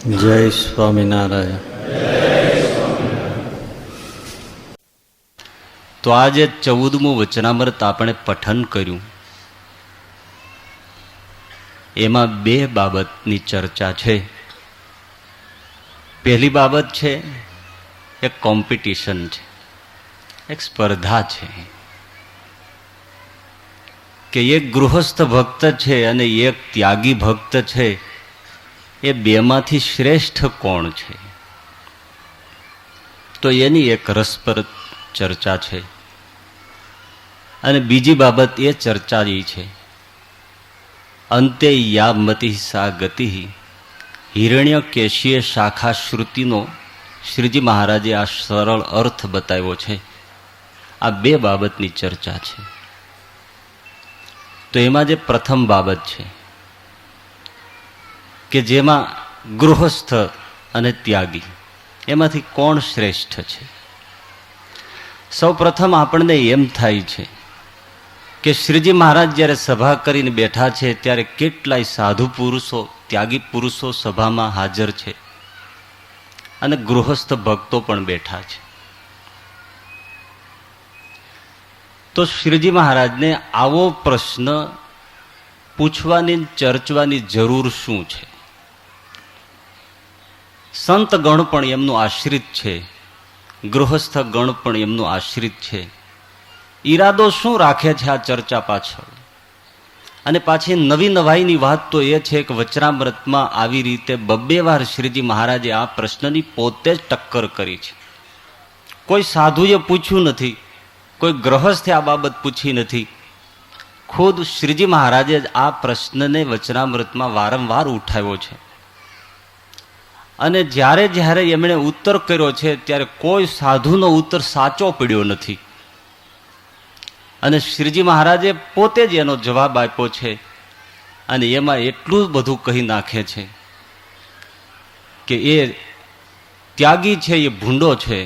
જય સ્વામિનારાયણ. તો આજે 14મું વચનામૃત આપણે પઠન કર્યું. એમાં બે બાબતની ચર્ચા છે. પહેલી બાબત છે એક કોમ્પિટિશન છે, એક સ્પર્ધા છે કે એક ગૃહસ્થ ભક્ત છે અને એક ત્યાગી ભક્ત છે, એ બેમાંથી શ્રેષ્ઠ કોણ છે. તો એની એક રસપ્રદ ચર્ચા છે. અને બીજી બાબત એ ચર્ચા એ છે, અંતે યા મતિ સા ગતિ, હિરણ્ય કેશીય શાખા શ્રુતિનો શ્રીજી મહારાજે આ સરળ અર્થ બતાવ્યો છે. આ બે બાબતની ચર્ચા છે. તો એમાં જે પ્રથમ બાબત છે કે જેમાં ગૃહસ્થ અને ત્યાગી એમાંથી કોણ શ્રેષ્ઠ છે. સૌ પ્રથમ આપણને એમ થાય છે કે શ્રીજી મહારાજ જ્યારે સભા કરીને બેઠા છે ત્યારે કેટલાય સાધુ પુરુષો, ત્યાગી પુરુષો સભામાં હાજર છે અને ગૃહસ્થ ભક્તો પણ બેઠા છે. તો શ્રીજી મહારાજને આવો પ્રશ્ન પૂછવાની, ચર્ચવાની જરૂર શું છે? સંત ગણ પણ એમનું આશ્રિત છે, ગૃહસ્થ ગણ પણ એમનું આશ્રિત છે. ઈરાદો શું રાખે છે આ ચર્ચા પાછળ? અને પાછી નવી નવાઈની વાત તો એ છે કે વચનામૃતમાં આવી રીતે બબ્બે વાર શ્રીજી મહારાજે આ પ્રશ્નની પોતે જ ટક્કર કરી છે. કોઈ સાધુએ પૂછ્યું નથી, કોઈ ગ્રહસ્થે આ બાબત પૂછી નથી. ખુદ શ્રીજી મહારાજે આ પ્રશ્નને વચનામૃતમાં વારંવાર ઉઠાવ્યો છે. અને જ્યારે જ્યારે એમણે ઉત્તર કર્યો છે ત્યારે કોઈ સાધુનો ઉત્તર સાચો પડ્યો નથી. અને શ્રીજી મહારાજે પોતે જ એનો જવાબ આપ્યો છે. અને એમાં એટલું બધું કહી નાખે છે કે એ ત્યાગી છે એ ભૂંડો છે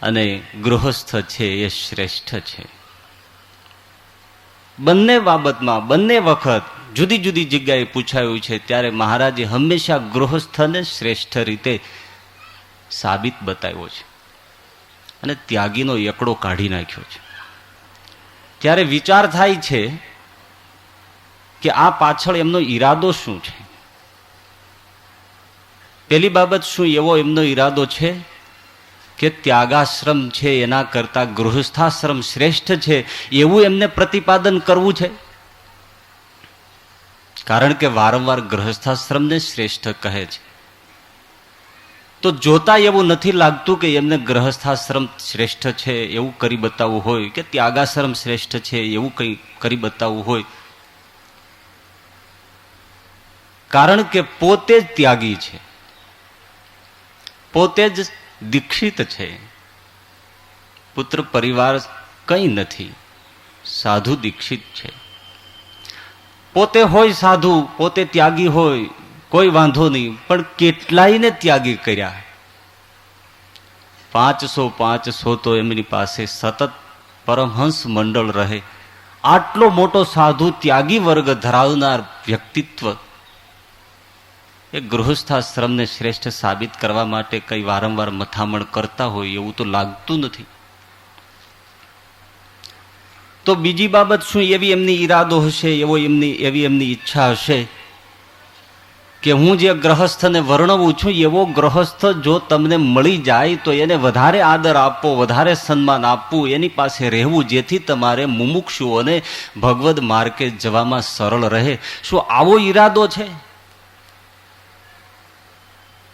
અને ગૃહસ્થ છે એ શ્રેષ્ઠ છે. બંને બાબતમાં બંને વખત જુદી જુદી જગ્યાએ પૂછાયું છે ત્યારે મહારાજે હંમેશા ગૃહસ્થને શ્રેષ્ઠ રીતે સાબિત બતાવ્યો છે અને ત્યાગીનો એકડો કાઢી નાખ્યો છે. ત્યારે વિચાર થાય છે કે આ પાછળ એમનો ઈરાદો શું છે? પેલી બાબત, શું એવો એમનો ઈરાદો છે કે ત્યાગાશ્રમ છે એના કરતા ગૃહસ્થાશ્રમ શ્રેષ્ઠ છે એવું એમને પ્રતિપાદન કરવું છે? કારણ કે વારંવાર ગૃહસ્થાશ્રમને શ્રેષ્ઠ કહે છે. તો જોતા એવું નથી લાગતું કે એમને ગૃહસ્થાશ્રમ શ્રેષ્ઠ છે એવું કરી બતાવવું હોય કે ત્યાગાશ્રમ શ્રેષ્ઠ છે એવું કંઈ કરી બતાવવું હોય. કારણ કે પોતે જ ત્યાગી છે, પોતે જ દીક્ષિત છે, પુત્ર પરિવાર કંઈ નથી, સાધુ દીક્ષિત છે. પોતે હોય સાધુ, પોતે ત્યાગી હોય, કોઈ વાંધો નહીં, પણ કેટલાયને ત્યાગી કર્યા. 500 તો એમની પાસે સતત પરમહંસ મંડળ રહે. આટલો મોટો સાધુ ત્યાગી વર્ગ ધરાવનાર વ્યક્તિત્વ એ ગૃહસ્થાશ્રમને શ્રેષ્ઠ સાબિત કરવા માટે કઈ વારંવાર મથામણ કરતા હોય એવું તો લાગતું નથી. તો બીજી બાબત, શું એવી એમની ઈરાદો હશે, એવી એમની ઈચ્છા હશે કે હું જે ગ્રહસ્થને વર્ણવું છું એવો ગ્રહસ્થ જો તમને મળી જાય તો એને વધારે આદર આપવો, વધારે સન્માન આપવું, એની પાસે રહેવું, જેથી તમારે મુમુક્ષુઓને ભગવદ માર્ગે જવામાં સરળ રહે. શું આવો ઈરાદો છે?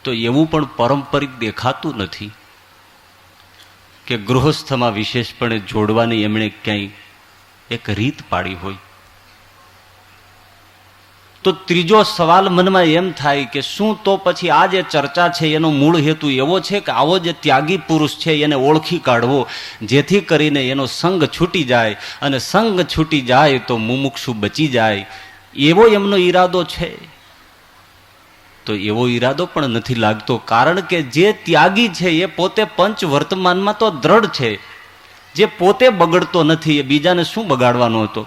તો એવું પણ પારંપરિક દેખાતું નથી કે ગૃહસ્થમાં વિશેષપણે જોડવાની એમણે ક્યાંય એક રીત પાડી હોય. તો ત્રીજો સવાલ મનમાં એમ થાય કે શું તો પછી આ જે ચર્ચા છે એનો મૂળ હેતુ એવો છે કે આવો જે ત્યાગી પુરુષ છે એને ઓળખી કાઢવો, જેથી કરીને એનો સંગ છૂટી જાય, અને સંગ છૂટી જાય તો મુમુક્ષુ બચી જાય, એવો એમનો ઈરાદો છે? તો એવો ઈરાદો પણ નથી લાગતો. કારણ કે જે ત્યાગી છે એ પોતે પંચ વર્તમાનમાં તો દ્રઢ છે. જે પોતે બગડતો નથી એ બીજાને શું બગાડવાનો હતો?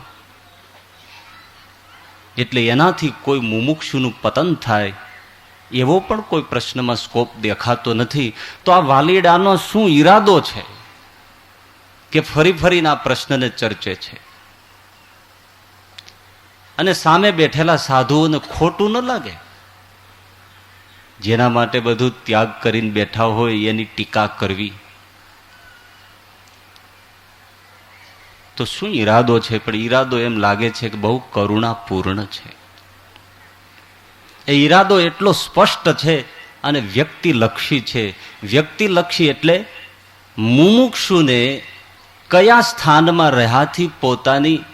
એટલે એનાથી કોઈ મુમુક્ષુનું પતન થાય એવો પણ કોઈ પ્રશ્નમાં સ્કોપ દેખાતો નથી. તો આ વાલીડાનો શું ઈરાદો છે કે ફરી ફરીને આ પ્રશ્નને ચર્ચે છે? અને સામે બેઠેલા સાધુઓને ખોટું ન લાગે? જેના માટે બધું ત્યાગ કરીને બેઠા હોય એની ટીકા કરવી, તો શું ઈરાદો છે? પણ ઈરાદો એમ લાગે છે કે બહુ કરુણાપૂર્ણ છે. એ ઈરાદો એટલો સ્પષ્ટ છે અને વ્યક્તિલક્ષી છે. વ્યક્તિલક્ષી એટલે મુમુક્ષુને કયા સ્થાનમાં રહ્યાથી પોતાની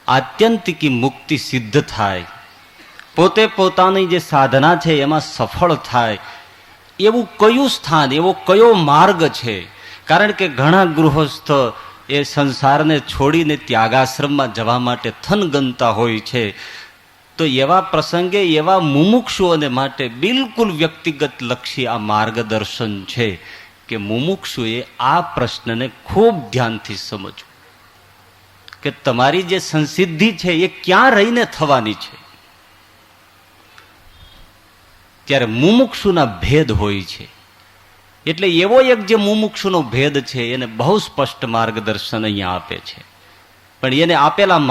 આત્યંતિકી મુક્તિ સિદ્ધ થાય, પોતે પોતાની જે સાધના છે એમાં સફળ થાય, એવું કયું સ્થાન, એવો કયો માર્ગ છે? કારણ કે ઘણા ગૃહસ્થ એ સંસારને છોડીને ત્યાગાશ્રમમાં જવા માટે થનગનતા હોય છે. તો એવા પ્રસંગે એવા મુમુક્ષુઓને માટે બિલકુલ વ્યક્તિગત લક્ષી આ માર્ગદર્શન છે કે મુમુક્ષુએ આ પ્રશ્નને ખૂબ ધ્યાનથી સમજવું કે તમારી જે સંસિદ્ધિ છે એ ક્યાં રહીને થવાની છે. ત્યારે મુમુક્ષુના ભેદ હોય છે. એટલે એવો એક જે મુમુક્ષુનો ભેદ છે એને બહુ સ્પષ્ટ માર્ગદર્શન અહીંયા આપે છે. પણ એને આપેલા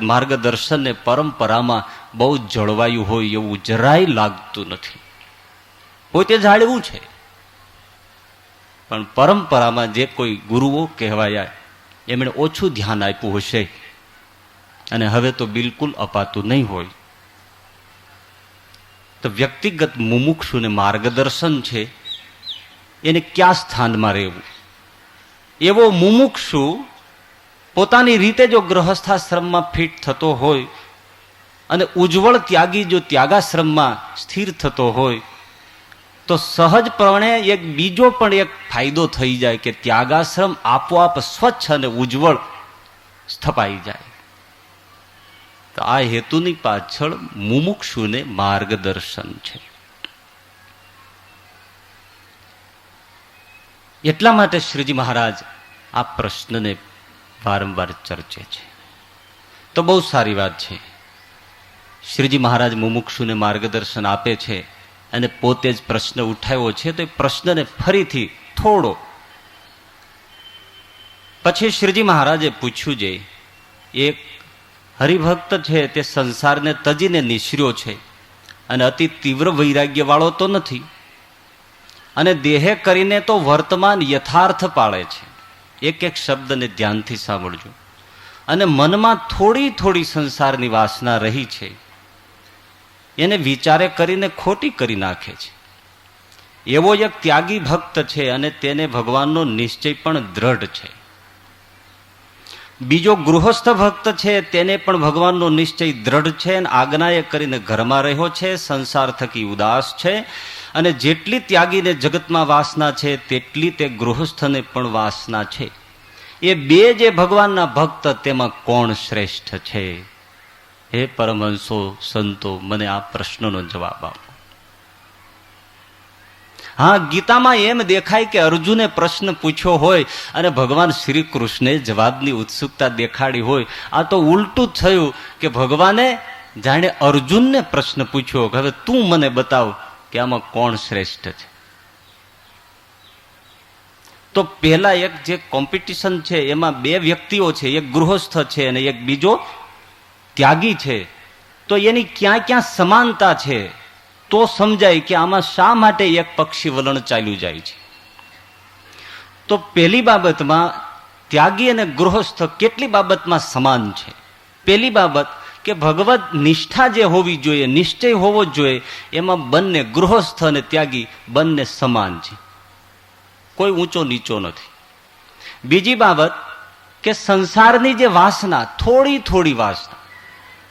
માર્ગદર્શનને પરંપરામાં બહુ જળવાયું હોય એવું જરાય લાગતું નથી. પોતે જાળવું છે, પણ પરંપરામાં જે કોઈ ગુરુઓ કહેવાયા એમણે ઓછું ધ્યાન આપ્યું હશે અને હવે તો બિલકુલ અપાતું નહીં હોય. તો વ્યક્તિગત મુમુક્ષુને માર્ગદર્શન છે એને કયા સ્થાનમાં રહેવું. એવો મુમુક્ષુ પોતાની રીતે જો ગૃહસ્થાશ્રમમાં ફિટ થતો હોય અને ઉજ્જવળ ત્યાગી જો ત્યાગાશ્રમમાં સ્થિર થતો હોય તો સહજપણે એક બીજો પણ એક ફાયદો થઈ જાય કે ત્યાગાશ્રમ આપોઆપ સ્વચ્છ અને ઉજ્જવળ સ્થપાઈ જાય. તો આ હેતુની પાછળ મુમુક્ષુને માર્ગદર્શન છે. એટલા માટે શ્રીજી મહારાજ આ પ્રશ્નને વારંવાર ચર્ચે છે. તો બહુ સારી વાત છે. શ્રીજી મહારાજ મુમુક્ષુને માર્ગદર્શન આપે છે અને પોતે જ પ્રશ્ન ઉઠાવ્યો છે. તો એ પ્રશ્નને ફરીથી થોડો પછી શ્રીજી મહારાજે પૂછ્યું છે, એક હરિભક્ત છે તે સંસારને તજીને નિસર્યો છે અને અતિ તીવ્ર વૈરાગ્ય વાળો તો નથી અને દેહે કરીને તો વર્તમાન યથાર્થ પાળે છે. એક એક શબ્દને ધ્યાનથી સાંભળજો. અને મનમાં થોડી થોડી સંસારની વાસના રહી છે એને વિચારે કરીને ખોટી કરી નાખે છે. એવો એક ત્યાગી ભક્ત છે અને તેને ભગવાનનો નિશ્ચય પણ દ્રઢ છે. બીજો ગૃહસ્થ ભક્ત છે તેને પણ ભગવાનનો નિશ્ચય દ્રઢ છે અને આજ્ઞાએ કરીને ઘરમાં રહ્યો છે, સંસાર થકી ઉદાસ છે. અને જેટલી ત્યાગીને જગતમાં વાસના છે તેટલી તે ગૃહસ્થને પણ વાસના છે. એ બે જે ભગવાનના ભક્ત તેમાં કોણ શ્રેષ્ઠ છે? હે પરમહંસો, સંતો, મને આ પ્રશ્નનો જવાબ આપો. હા, ગીતામાં એમ દેખાય કે અર્જુને પ્રશ્ન પૂછ્યો હોય અને ભગવાન શ્રી કૃષ્ણે જવાબની ઉત્સુકતા દેખાડી હોય. આ તો ઉલટું થયું કે ભગવાને જાણે અર્જુનને પ્રશ્ન પૂછ્યો કે હવે તું મને બતાવ કે આમાં કોણ શ્રેષ્ઠ છે. તો પહેલા એક જે કોમ્પિટિશન છે એમાં બે વ્યક્તિઓ છે, એક ગૃહસ્થ છે અને એક બીજો ત્યાગી છે. તો એની ક્યાં ક્યાં સમાનતા છે તો સમજાય કે આમાં શા માટે એક પક્ષી વલણ ચાલ્યું જાય છે. તો પહેલી બાબતમાં ત્યાગી અને ગૃહસ્થ કેટલી બાબતમાં સમાન છે. પહેલી બાબત કે ભગવદ નિષ્ઠા જે હોવી જોઈએ, નિશ્ચય હોવો જોઈએ, એમાં બંને ગૃહસ્થ અને ત્યાગી બંને સમાન છે, કોઈ ઊંચો નીચો નથી. બીજી બાબત કે સંસારની જે વાસના, થોડી થોડી વાસના,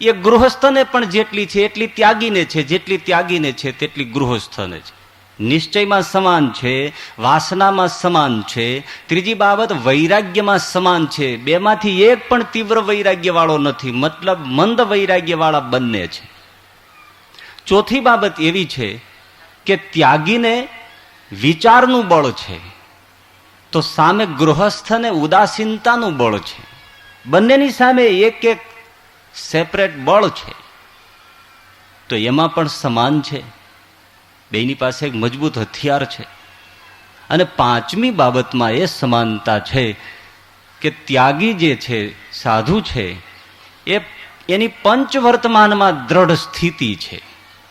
એ ગૃહસ્થને પણ જેટલી છે એટલી ત્યાગીને છે, જેટલી ત્યાગીને છે તેટલી ગૃહસ્થને છે. નિશ્ચયમાં સમાન છે, વાસનામાં સમાન છે. ત્રીજી બાબત વૈરાગ્યમાં સમાન છે. બેમાંથી એક પણ તીવ્ર વૈરાગ્ય વાળો નથી, મતલબ મંદ વૈરાગ્ય વાળા બંને છે. ચોથી બાબત એવી છે કે ત્યાગીને વિચારનું બળ છે તો સામે ગૃહસ્થને ઉદાસીનતાનું બળ છે. બંનેની સામે એક એક સેપરેટ બળ છે. તો એમાં પણ સમાન છે. બેની પાસે એક મજબૂત હથિયાર છે. અને પાંચમી બાબતમાં એ સમાનતા છે કે ત્યાગી જે છે, સાધુ છે, એની પંચવર્તમાનમાં દ્રઢ સ્થિતિ છે.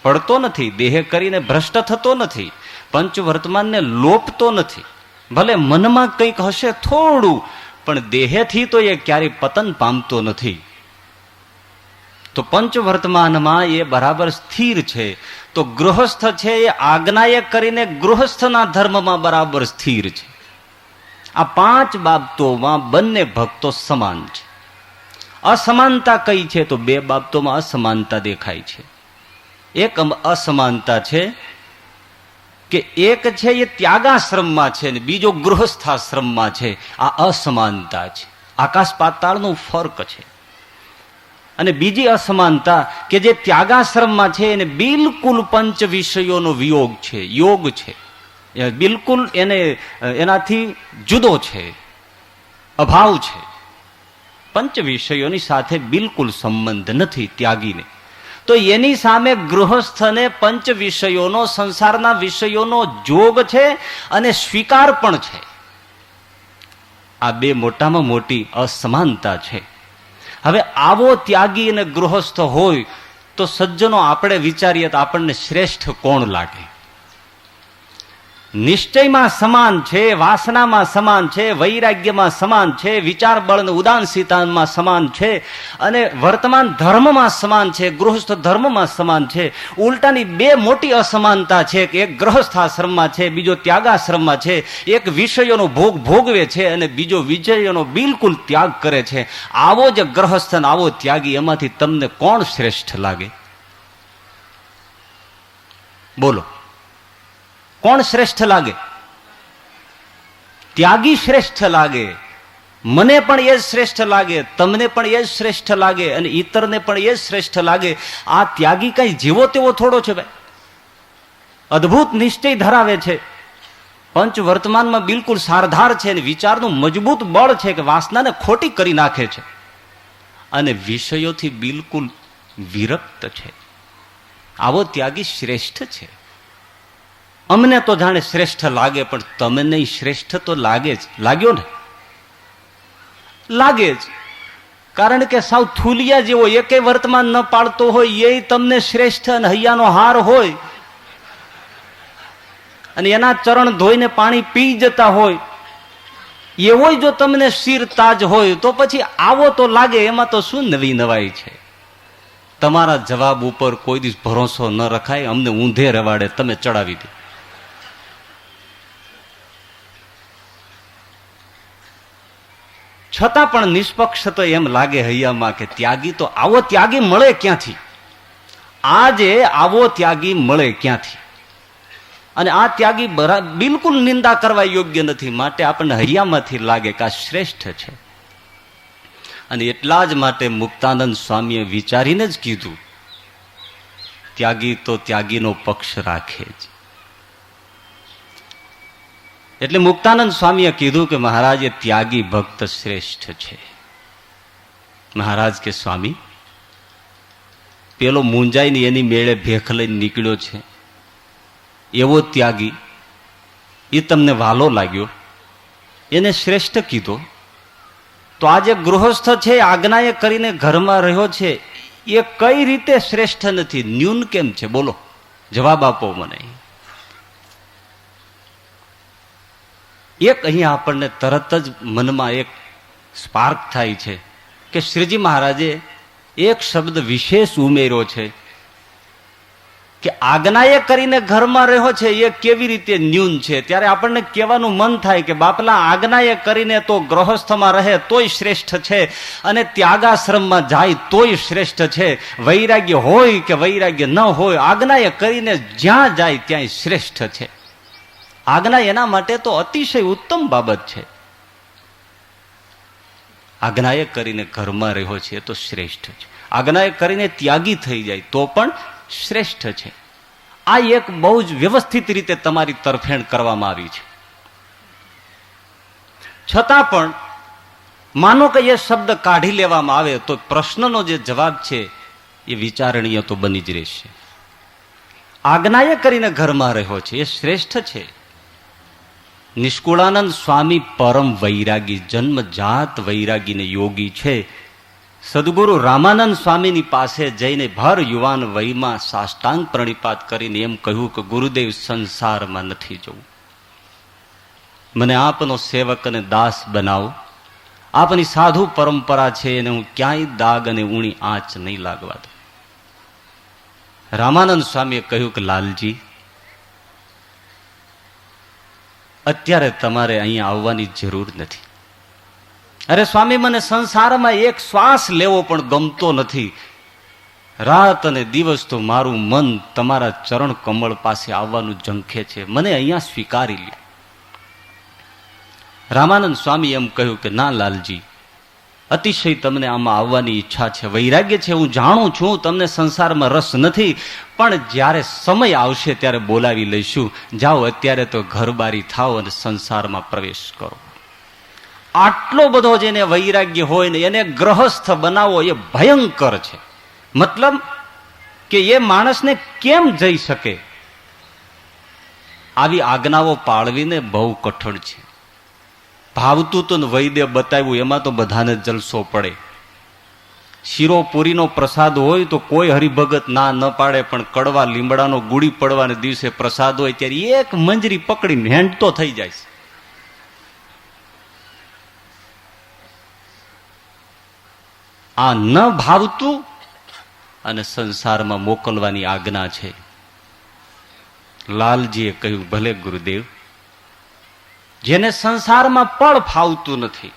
પડતો નથી, દેહ કરીને ભ્રષ્ટ થતો નથી, પંચવર્તમાનને લોપતો નથી. ભલે મનમાં કંઈક હશે થોડું, પણ દેહેથી તો એ ક્યારેય પતન પામતો નથી. તો પંચવર્તમાનમાં એ બરાબર સ્થિર છે. તો ગૃહસ્થ છે એ આજ્ઞાએ કરીને ગૃહસ્થના ધર્મમાં બરાબર સ્થિર છે. આ પાંચ બાબતોમાં બંને ભક્તો સમાન છે. અસમાનતા કઈ છે? તો બે બાબતોમાં અસમાનતા દેખાય છે. એક અસમાનતા છે કે એક છે એ ત્યાગાશ્રમમાં છે ને બીજો ગૃહસ્થાશ્રમમાં છે. આ અસમાનતા છે, આકાશ પાતાળનો ફર્ક છે. અને બીજી અસમાનતા કે જે ત્યાગાશ્રમમાં છે એને બિલકુલ પંચ વિષયોનો વિયોગ છે, યોગ છે, બિલકુલ એનાથી જુદો છે, અભાવ છે. પંચ વિષયોની સાથે બિલકુલ સંબંધ નથી ત્યાગીને. તો એની સામે ગૃહસ્થને પંચ વિષયોનો, સંસારના વિષયોનો જોગ છે અને સ્વીકાર પણ છે. આ બે મોટામાં મોટી અસમાનતા છે. હવે આવો ત્યાગી અને ગૃહસ્થ હોય તો સજ્જનો આપણે વિચારીએ તો આપણને શ્રેષ્ઠ કોણ લાગે? નિશ્ચયમાં સમાન છે, વાસનામાં સમાન છે, વૈરાગ્યમાં સમાન છે, વિચાર બળ અને ઉદાસીનતામાં સમાન છે, અને વર્તમાન ધર્મમાં સમાન છે, ગૃહસ્થ ધર્મમાં સમાન છે. ઉલટાની બે મોટી અસમાનતા છે કે એક ગ્રહસ્થાશ્રમમાં છે, બીજો ત્યાગાશ્રમમાં છે. એક વિષયોનો ભોગ ભોગવે છે અને બીજો વિષયોનો બિલકુલ ત્યાગ કરે છે. આવો જ ગ્રહસ્થ અને આવો ત્યાગી, એમાંથી તમને કોણ શ્રેષ્ઠ લાગે? બોલો, કોણ શ્રેષ્ઠ લાગે? ત્યાગી શ્રેષ્ઠ લાગે. મને પણ એ જ શ્રેષ્ઠ લાગે, તમને પણ એ જ શ્રેષ્ઠ લાગે, અને ઈતરને પણ એ જ શ્રેષ્ઠ લાગે. આ ત્યાગી કઈ જેવો તેવો થોડો છે ભાઈ. અદ્ભુત નિશ્ચય ધરાવે છે, પંચ વર્તમાનમાં બિલકુલ સારધાર છે, અને વિચારનું મજબૂત બળ છે કે વાસનાને ખોટી કરી નાખે છે, અને વિષયોથી બિલકુલ વિરક્ત છે. આવો ત્યાગી શ્રેષ્ઠ છે. અમને તો જાણે શ્રેષ્ઠ લાગે, પણ તમને શ્રેષ્ઠ તો લાગે જ. લાગ્યો ને? લાગે જ. કારણ કે સાવ થુલિયા જેવો એકે વર્તમાન ન પાડતો હોય એ તમને શ્રેષ્ઠ અને હૈયાનો હાર હોય, અને એના ચરણ ધોઈને પાણી પી જતા હોય એવો જો તમને શિર તાજ હોય તો પછી આવો તો લાગે. એમાં તો શું નવી નવાઈ છે? તમારા જવાબ ઉપર કોઈ દિવસ ભરોસો ન રખાય. અમને ઊંધે રવાડે તમે ચડાવી દો. છતાં પણ નિષ્પક્ષ તો એમ લાગે હૈયામાં કે ત્યાગી તો આવો ત્યાગી મળે ક્યાંથી? આજે આવો ત્યાગી મળે ક્યાંથી? અને આ ત્યાગી બિલકુલ નિંદા કરવા યોગ્ય નથી. માટે આપણને હૈયામાંથી લાગે કે આ શ્રેષ્ઠ છે. અને એટલા જ માટે મુક્તાનંદ સ્વામીએ વિચારીને જ કીધું, ત્યાગી તો ત્યાગીનો પક્ષ રાખે જ. એટલે મુક્તાનંદ સ્વામીએ કીધું કે મહારાજ, એ ત્યાગી ભક્ત શ્રેષ્ઠ છે. મહારાજ કે સ્વામી, પેલો મુંજાઈને એની મેળે ભેખ લઈને નીકળ્યો છે, એવો ત્યાગી એ તમને વાલો લાગ્યો, એને શ્રેષ્ઠ કીધો. તો આ જે ગૃહસ્થ છે, આજ્ઞાએ કરીને ઘરમાં રહ્યો છે, એ કઈ રીતે શ્રેષ્ઠ નથી? ન્યૂન કેમ છે? બોલો, જવાબ આપો મને. એક અહીંયા આપણને તરત જ મનમાં એક સ્પાર્ક થાય છે કે શ્રીજી મહારાજે એક શબ્દ વિશેષ ઉમેર્યો છે કે આજ્ઞાએ કરીને ઘરમાં રહ્યો છે એ કેવી રીતે ન્યૂન છે. ત્યારે આપણને કહેવાનું મન થાય કે બાપલા, આજ્ઞાએ કરીને તો ગ્રહસ્થમાં રહે તોય શ્રેષ્ઠ છે, અને ત્યાગાશ્રમમાં જાય તોય શ્રેષ્ઠ છે. વૈરાગ્ય હોય કે વૈરાગ્ય ન હોય, આજ્ઞાએ કરીને જ્યાં જાય ત્યાં શ્રેષ્ઠ છે. આજ્ઞા એના માટે તો અતિશય ઉત્તમ બાબત છે. આજ્ઞાએ કરીને ઘરમાં રહ્યો છે એ તો શ્રેષ્ઠ છે. આજ્ઞાએ કરીને ત્યાગી થઈ જાય તો પણ શ્રેષ્ઠ છે. આ એક બહુ જ વ્યવસ્થિત રીતે તમારી તરફેણ કરવામાં આવી છે. છતાં પણ માનો કે એ શબ્દ કાઢી લેવામાં આવે તો પ્રશ્નનો જે જવાબ છે એ વિચારણીય તો બની જ રહેશે. આજ્ઞાએ કરીને ઘરમાં રહ્યો છે, એ શ્રેષ્ઠ છે. નિષ્કુળાનંદ સ્વામી પરમ વૈરાગી, જન્મજાત વૈરાગીને યોગી છે. સદગુરુ રામાનંદ સ્વામીની પાસે જઈને ભર યુવાન વયમાં સાષ્ટાંગ પ્રણિપાત કરીને એમ કહ્યું કે ગુરુદેવ, સંસારમાં નથી જવું, મને આપનો સેવક અને દાસ બનાવો. આપની સાધુ પરંપરા છે એને હું ક્યાંય દાગ અને ઊણી આંચ નહીં લાગવા દઉં. રામાનંદ સ્વામીએ કહ્યું કે લાલજી, અત્યારે તમારે અહીંયા આવવાની જરૂર નથી. અરે સ્વામી, મને સંસારમાં એક શ્વાસ લેવો પણ ગમતો નથી. રાત અને દિવસ તો મારું મન તમારા ચરણ કમળ પાસે આવવાનું ઝંખે છે, મને અહીંયા સ્વીકારી લે. રામાનંદ સ્વામી એમ કહ્યું કે ના લાલજી, અતિશય તમને આમાં આવવાની ઈચ્છા છે, વૈરાગ્ય છે, હું જાણું છું તમને સંસારમાં રસ નથી, પણ જ્યારે સમય આવશે ત્યારે બોલાવી લઈશું. જાઓ, અત્યારે તો ઘરબારી થાઓ અને સંસારમાં પ્રવેશ કરો. આટલો બધો જેને વૈરાગ્ય હોય ને એને ગ્રહસ્થ બનાવવો એ ભયંકર છે. મતલબ કે એ માણસને કેમ જઈ શકે? આવી આજ્ઞાઓ પાળવીને બહુ કઠણ છે. ભાવતું તો વૈદ્ય બતાવ્યું એમાં તો બધાને જલસો પડે. શીરો પૂરીનો પ્રસાદ હોય તો કોઈ હરિભગત ના ન પાડે, પણ કડવા લીમડાનો ગુડી પડવાને દિવસે પ્રસાદ હોય ત્યારે એક મંજરી પકડીને હેંડતો થઈ જાય છે. આ ન ભાવતું અને સંસારમાં મોકલવાની આજ્ઞા છે. લાલજીએ કહ્યું, ભલે ગુરુદેવ. જેને સંસારમાં પણ ફાવતું નથી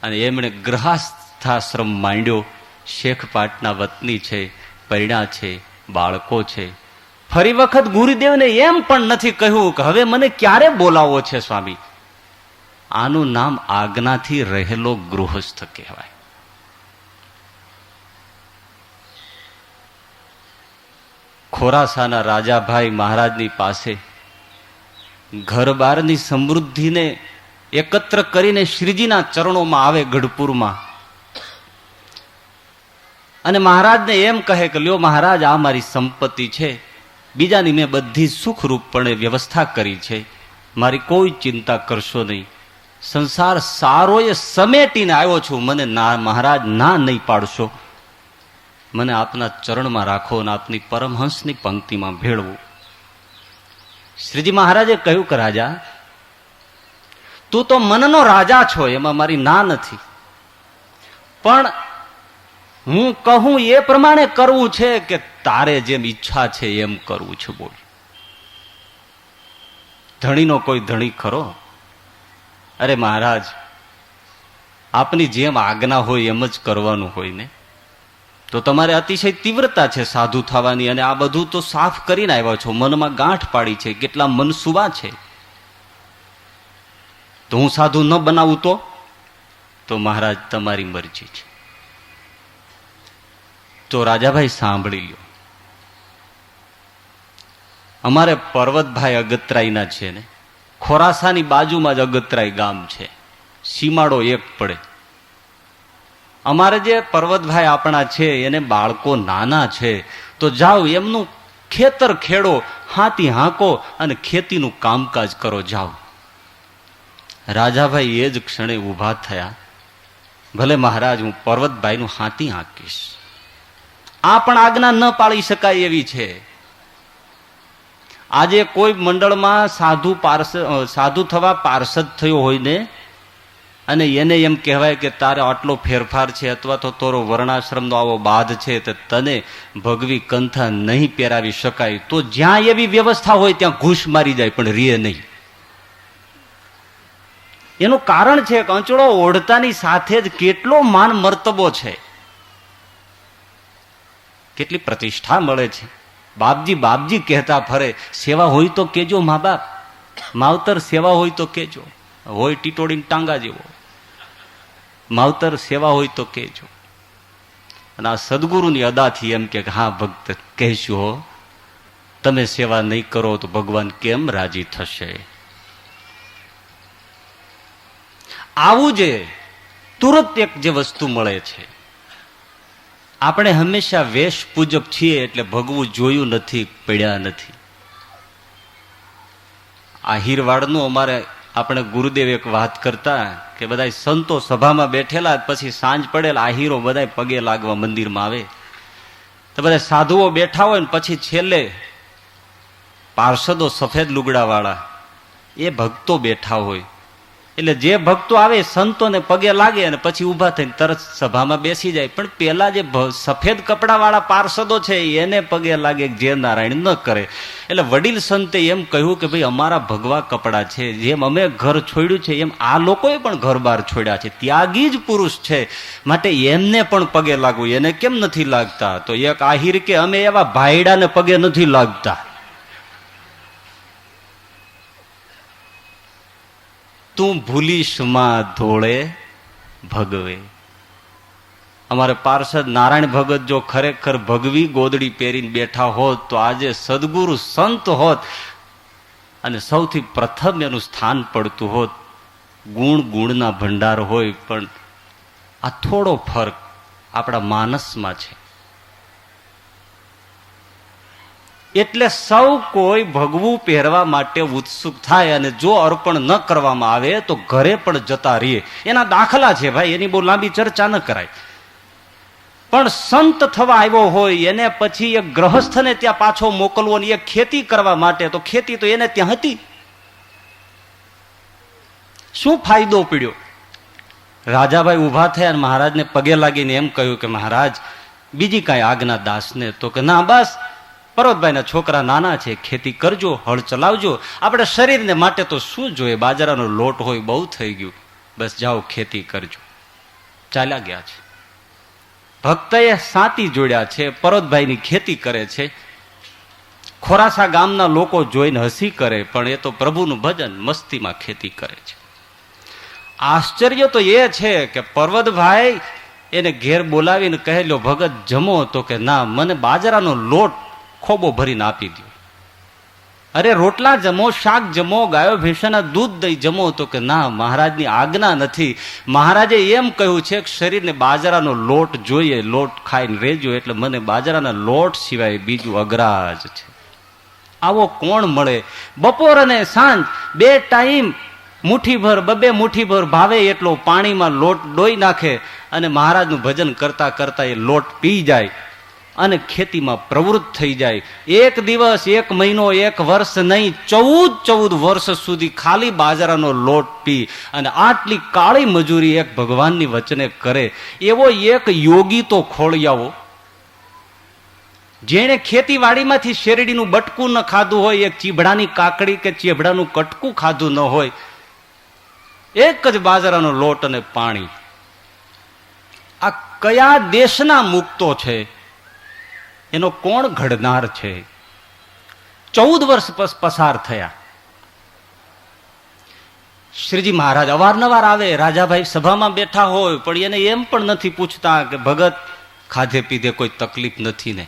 અને એમણે ગ્રહસ્થાશ્રમ માંડ્યો, શેખપાટના વતની છે, પૈણા છે, બાળકો છે. ફરી વખત ગુરુદેવને એમ પણ નથી કહ્યું કે હવે મને ક્યારે બોલાવો છે સ્વામી. આનું નામ આજ્ઞાથી રહેલો ગૃહસ્થ કહેવાય. ખોરાસાના રાજાભાઈ મહારાજની પાસે ઘરબારની સમૃદ્ધિને એકત્ર કરીને શ્રીજીના ચરણોમાં આવે ગઢપુરમાં, અને મહારાજને એમ કહે કે લ્યો મહારાજ, આ મારી સંપત્તિ છે, બીજાની મેં બધી સુખરૂપપણે વ્યવસ્થા કરી છે, મારી કોઈ ચિંતા કરશો નહીં. સંસાર સારો એ સમેટીને આવ્યો છું, મને ના મહારાજ ના નહીં પાડશો. મને આપના ચરણમાં રાખો અને આપની પરમહંસની પંક્તિમાં ભેળવું. શ્રીજી મહારાજે કહ્યું કે રાજા, તું તો મનનો રાજા છો, એમાં મારી ના નથી, પણ હું કહું એ પ્રમાણે કરવું છે કે તારે જેમ ઈચ્છા છે એમ કરવું છે? બોલ. ધણીનો કોઈ ધણી ખરો? અરે મહારાજ, આપની જેમ આજ્ઞા હોય એમ જ કરવાનું હોય ને. તો તમારે અતિશય તીવ્રતા છે સાધુ થવાની, અને આ બધું તો સાફ કરીને આવ્યા છો, મનમાં ગાંઠ પાડી છે, કેટલા મનસુબા છે. તો હું સાધુ ન બનાવું તો મહારાજ તમારી મરજી છે. તો રાજાભાઈ સાંભળી લ્યો, અમારે પર્વતભાઈ અગતરાયના છે ને, ખોરાસાની બાજુમાં જ અગતરાય ગામ છે, સીમાડો એક પડે. અમારે જે પર્વતભાઈ આપણા છે એને બાળકો નાના છે, તો જાઓ એમનું ખેતર ખેડો, હાથી હાંકો અને ખેતીનું કામકાજ કરો, જાઓ. રાજાભાઈ એ જ ક્ષણે ઊભા થયા. ભલે મહારાજ, હું પર્વતભાઈનું હાથી હાંકીશ. આ પણ આજ્ઞા ન પાળી શકાય એવી છે. આજે કોઈ મંડળમાં સાધુ થવા પાર્ષદ થયો હોય ને, અને એને એમ કહેવાય કે તારે આટલો ફેરફાર છે, અથવા તો તારો વર્ણાશ્રમનો આવો બાધ છે, તો તને ભગવી કંથા નહીં પહેરાવી શકાય, તો જ્યાં એવી વ્યવસ્થા હોય ત્યાં ઘૂસ મારી જાય, પણ રીએ નહીં. એનું કારણ છે કે અંચળો ઓઢતાની સાથે જ કેટલો માન મર્તબો છે, કેટલી પ્રતિષ્ઠા મળે છે. બાપજી બાપજી કહેતા ફરે. સેવા હોય તો કેજો મા બાપ, માવતર સેવા હોય તો કેજો. હોય ટીટોડીને ટાંગા જેવો, માવતર સેવા હોય તો કેજો. અને આ સદગુરુની અદાથી એમ કે હા ભક્ત કહેશો, તમે સેવા નહીં કરો તો ભગવાન કેમ રાજી થશે? આવું જે તુરત એક જે વસ્તુ મળે છે, આપણે હંમેશા વેશ પૂજક છીએ એટલે ભગવું જોયું નથી, પડ્યા નથી. આહીરવાડનું અમારે આપણે ગુરુદેવ એક વાત કરતા કે બધા સંતો સભામાં બેઠેલા, પછી સાંજ પડેલા આહીરો બધા પગે લાગવા મંદિરમાં આવે તો બધા સાધુઓ બેઠા હોય ને પછી છેલ્લે પાર્ષદો સફેદ લુગડા વાળા એ ભક્તો બેઠા હોય, એટલે જે ભક્તો આવે સંતોને પગે લાગે અને પછી ઉભા થઈને તરત સભામાં બેસી જાય. પણ પેલા જે સફેદ કપડા વાળા પાર્ષદો છે એને પગે લાગે, જે નારાયણ ન કરે. એટલે વડીલ સંતે એમ કહ્યું કે ભાઈ અમારા ભગવા કપડા છે, જેમ અમે ઘર છોડ્યું છે એમ આ લોકોએ પણ ઘર બહાર છોડ્યા છે, ત્યાગી જ પુરુષ છે, માટે એમને પણ પગે લાગવું, એને કેમ નથી લાગતા? તો એક આહિર કે અમે એવા ભાઈડાને પગે નથી લાગતા. તું ભૂલીશ માં ધોળે ભગવે. અમારે પાર્ષદ નારાયણ ભગત જો ખરેખર ભગવી ગોદડી પહેરીને બેઠા હોત તો આજે સદગુરુ સંત હોત અને સૌથી પ્રથમ એનું સ્થાન પડતું હોત. ગુણ ગુણના ભંડાર હોય, પણ આ થોડો ફરક આપણા માનસમાં છે. એટલે સૌ કોઈ ભગવું પહેરવા માટે ઉત્સુક થાય અને જો અર્પણ ન કરવામાં આવે તો ઘરે પણ જતા રહીએ. એના દાખલા છે ભાઈ, એની બહુ લાંબી ચર્ચા ન કરાય. પણ સંત થવા આવ્યો હોય એને પછી એક ગ્રહસ્થને ત્યાં પાછો મોકલવો ને એ ખેતી કરવા માટે, તો ખેતી તો એને ત્યાં હતી. શું ફાયદો પડ્યો? રાજાભાઈ ઉભા થયા અને મહારાજને પગે લાગીને એમ કહ્યું કે મહારાજ બીજી કાંઈ આજ્ઞા દાસને? તો કે ના બસ, પર્વતભાઈના છોકરા નાના છે, ખેતી કરજો, હળ ચલાવજો, આપણે શરીરને માટે તો શું જોઈએ, બાજરાનો લોટ હોય બહુ થઈ ગયું, બસ જાઓ ખેતી કરજો. ચાલ્યા ગયા છે. ભક્તએ સાતી જોડ્યા છે, પર્વતભાઈની ખેતી કરે છે. ખોરાસા ગામના લોકો જોઈને હસી કરે, પણ એ તો પ્રભુનું ભજન મસ્તીમાં ખેતી કરે છે. આશ્ચર્ય તો એ છે કે પર્વતભાઈ એને ઘેર બોલાવીને કહે લો ભગત જમો, તો કે ના, મને બાજરાનો લોટ ખોબો ભરીને આપી દો. અરે રોટલા જમો, શાક જમો, ગાયો ભેંસાના દૂધ દઈ જમો, તો કે ના, મહારાજની આજ્ઞા નથી. મહારાજે એમ કહ્યું છે કે શરીરને બાજરાનો લોટ જોઈએ, લોટ ખાઈને રહેજો, એટલે મને બાજરાના લોટ સિવાય બીજું અઘરાજ છે. આવો કોણ મળે? બપોર અને સાંજ બે ટાઈમ મુઠ્ઠીભર, બબે મુઠ્ઠીભર ભાવે એટલો પાણીમાં લોટ ડોઈ નાખે અને મહારાજનું ભજન કરતા કરતા એ લોટ પી જાય અને ખેતીમાં પ્રવૃત્ત થઈ જાય. એક દિવસ, એક મહિનો, એક વર્ષ નહીં, 14 વર્ષ સુધી ખાલી બાજરાનો લોટ પી અને આટલી કાળી મજૂરી એક ભગવાનની વચને કરે એવો એક યોગી તો ખોળિયાવો, જેણે ખેતીવાડીમાંથી શેરડીનું બટકું ન ખાધું હોય, એક ચીભડાની કાકડી કે ચીભડાનું કટકું ખાધું ન હોય, એક જ બાજરાનો લોટ અને પાણી. આ કયા દેશના મુક્તો છે? એનો કોણ ઘડનાર છે? 14 વર્ષ પસાર થયા. શ્રીજી મહારાજ અવારનવાર આવે, રાજાભાઈ સભામાં બેઠા હોય, પણ એને એમ પણ નથી પૂછતા કે ભગત ખાધે પીધે કોઈ તકલીફ નથી ને?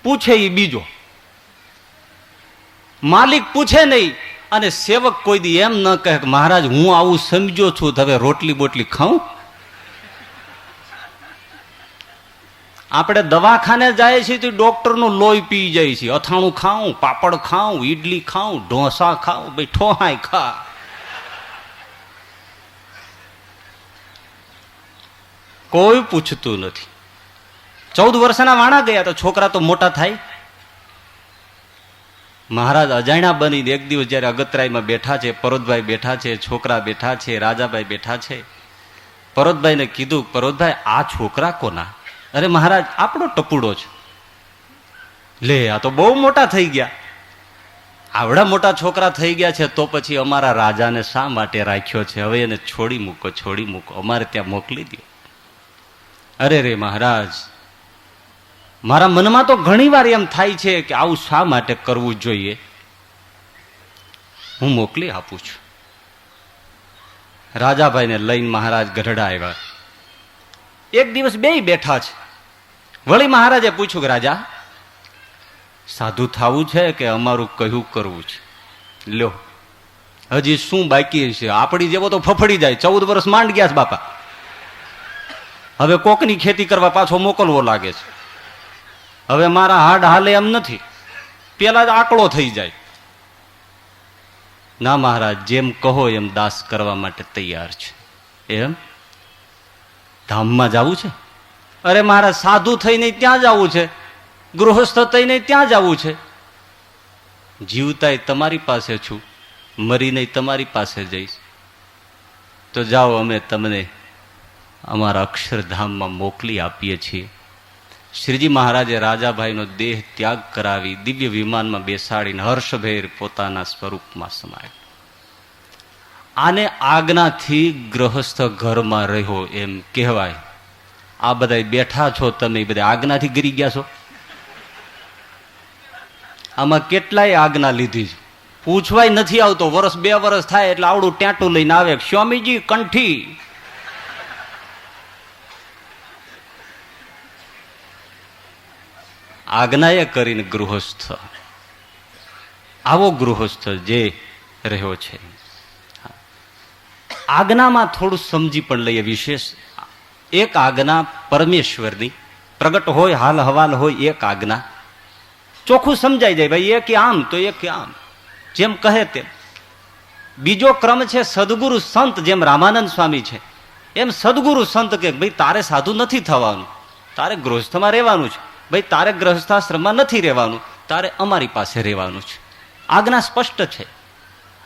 પૂછે એ બીજો, માલિક પૂછે નહીં. અને સેવક કોઈ દી એમ ન કહે કે મહારાજ હું આવું સમજો છું, હવે રોટલી બોટલી ખાઉં. આપણે દવાખાને જાય છે તો ડોક્ટરનું લોહી પી જાય છે. અથાણું ખાઉં, પાપડ ખાઉં, ઈડલી ખાઉં, ઢોસા ખાઉં, ભાઈ ઠોહાય ખા. કોઈ પૂછતું નથી. 14 વર્ષના વાણા ગયા તો છોકરા તો મોટા થાય. મહારાજ અજાણ્યા બની એક દિવસ જયારે અગતરાયમાં બેઠા છે, પર્વતભાઈ બેઠા છે, છોકરા બેઠા છે, રાજાભાઈ બેઠા છે. પર્વતભાઈને કીધું, પર્વતભાઈ આ છોકરા કોના? અરે મહારાજ આપણો ટપુડો છે. લે, આ તો બહુ મોટા થઈ ગયા. આવડા મોટા છોકરા થઈ ગયા છે તો પછી અમારા રાજાને શા માટે રાખ્યો છે? હવે એને છોડી મૂકો, છોડી મૂકો, અમારે ત્યાં મોકલી દો. અરે રે મહારાજ, મારા મનમાં તો ઘણી વાર એમ થાય છે કે આવું શા માટે કરવું જોઈએ. હું મોકલી આપું છું. રાજાભાઈને લઈને મહારાજ ગઢડા આવ્યા. એક દિવસ બેય બેઠા છે. વળી મહારાજે પૂછ્યું કે રાજા, સાધુ થવું છે કે અમારું કહ્યું કરવું છે? લ્યો, હજી શું બાકી છે? આપણી જેવો તો ફફડી જાય. 14 વર્ષ માંડ ગયા છે બાપા. હવે કોકની ખેતી કરવા પાછો મોકલવો લાગે છે. હવે મારા હાડ હાલે એમ નથી, પેલા જ આકડો થઈ જાય. ના મહારાજ, જેમ કહો એમ દાસ કરવા માટે તૈયાર છે. એમ ધામમાં જવું છે? અરે મહારાજ, સાધુ થઈને ત્યાં જવું છે, ગૃહસ્થ થઈને ત્યાં જવું છે. જીવતાય તમારી પાસે છું, મરીને તમારી પાસે જઈશ. તો જાઓ, અમે તમને અમારા અક્ષરધામમાં મોકલી આપીએ છીએ. શ્રીજી મહારાજે રાજાભાઈનો દેહ ત્યાગ કરાવી દિવ્ય વિમાનમાં બેસાડીને હર્ષભેર પોતાના સ્વરૂપમાં સમાય. આને આજ્ઞાથી ગ્રહસ્થ ઘરમાં રહ્યો એમ કહેવાય. આ બધા બેઠા છો તમે, બધા આજ્ઞાથી ગરી ગયા છો. આમાં કેટલાય આજ્ઞા લીધી છે, પૂછવાય નથી આવતો. વર્ષ 2 વર્ષ થાય એટલે આવડું ટેટું લઈને આવે, સ્વામીજી કંઠી. આજ્ઞાએ કરીને ગૃહસ્થ, આવો ગૃહસ્થ જે રહ્યો છે. આજ્ઞામાં થોડું સમજી પણ લઈએ વિશેષ. એક આજ્ઞા પરમેશ્વરની પ્રગટ હોય, હાલ હવાલ હોય, એક આજ્ઞા ચોખ્ખું સમજાઈ જાય. ભાઈ એ કે આમ તો એ કે આમ, જેમ કહે તેમ. બીજો ક્રમ છે સદગુરુ સંત, જેમ રામાનંદ સ્વામી છે એમ સદગુરુ સંત કે ભાઈ તારે સાધુ નથી થવાનું, તારે ગૃહસ્થમાં રહેવાનું છે. ભાઈ તારે ગૃહસ્થાશ્રમમાં નથી રહેવાનું, તારે અમારી પાસે રહેવાનું છે. આજ્ઞા સ્પષ્ટ છે.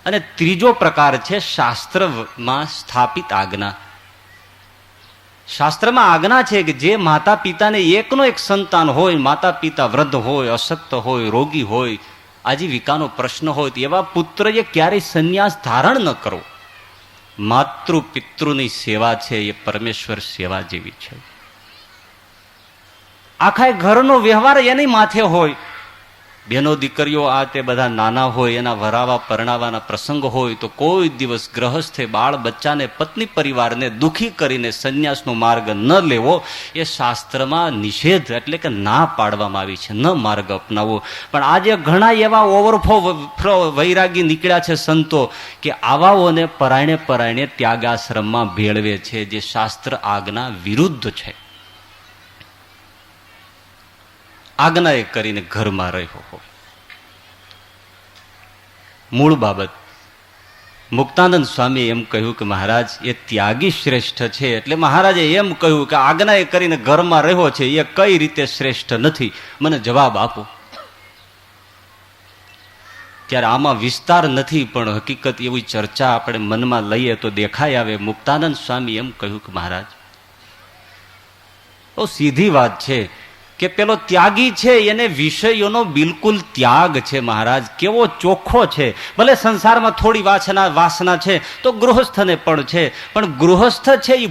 અને ત્રીજો પ્રકાર છે શાસ્ત્રમાં સ્થાપિત આજ્ઞા. શાસ્ત્રમાં આજ્ઞા છે કે જે માતા પિતાને એકનો એક સંતાન હોય, માતા પિતા વૃદ્ધ હોય, અશક્ત હોય, રોગી હોય, આજીવિકાનો પ્રશ્ન હોય, એવા પુત્રએ ક્યારેય સંન્યાસ ધારણ ન કરવો. માતૃ પિતૃની સેવા છે એ પરમેશ્વર સેવા જેવી છે. આખા ઘરનો વ્યવહાર એની માથે હોય. બેનો દીકરીઓ આ તે બધા નાના હોય, એના વરાવા પરણાવાના પ્રસંગ હોય તો કોઈ દિવસ ગ્રહસ્થે બાળ બચ્ચાને પત્ની પરિવારને દુખી કરીને સંન્યાસનો માર્ગ ન લેવો એ શાસ્ત્રમાં નિષેધ એટલે કે ના પાડવામાં આવી છે, ન માર્ગ અપનાવવો. પણ આજે ઘણા એવા ઓવરફ્લો વૈરાગી નીકળ્યા છે સંતો કે આવાઓને પરાયણે ત્યાગાશ્રમમાં ભેળવે છે, જે શાસ્ત્ર આજ્ઞા વિરુદ્ધ છે. આજ્ઞાએ કરીને ઘરમાં રહ્યો. મૂળ બાબત મુક્તાનંદ સ્વામી એમ કહ્યું કે મહારાજ એ ત્યાગી શ્રેષ્ઠ છે. એટલે મહારાજે એમ કહ્યું કે આજ્ઞાએ કરીને ઘરમાં રહ્યો છે એ કઈ રીતે શ્રેષ્ઠ નથી, મને જવાબ આપો. ત્યારે આમાં વિસ્તાર નથી, પણ હકીકત એવી ચર્ચા આપણે મનમાં લઈએ તો દેખાઈ આવે. મુક્તાનંદ સ્વામી એમ કહ્યું કે મહારાજ તો સીધી વાત છે કે પેલો ત્યાગી છે એને વિષયોનો બિલકુલ ત્યાગ છે. મહારાજ કેવો ચોખ્ખો છે. ભલે સંસારમાં થોડી વાસના છે તો ગૃહસ્થને પણ છે, પણ ગૃહસ્થ છે એ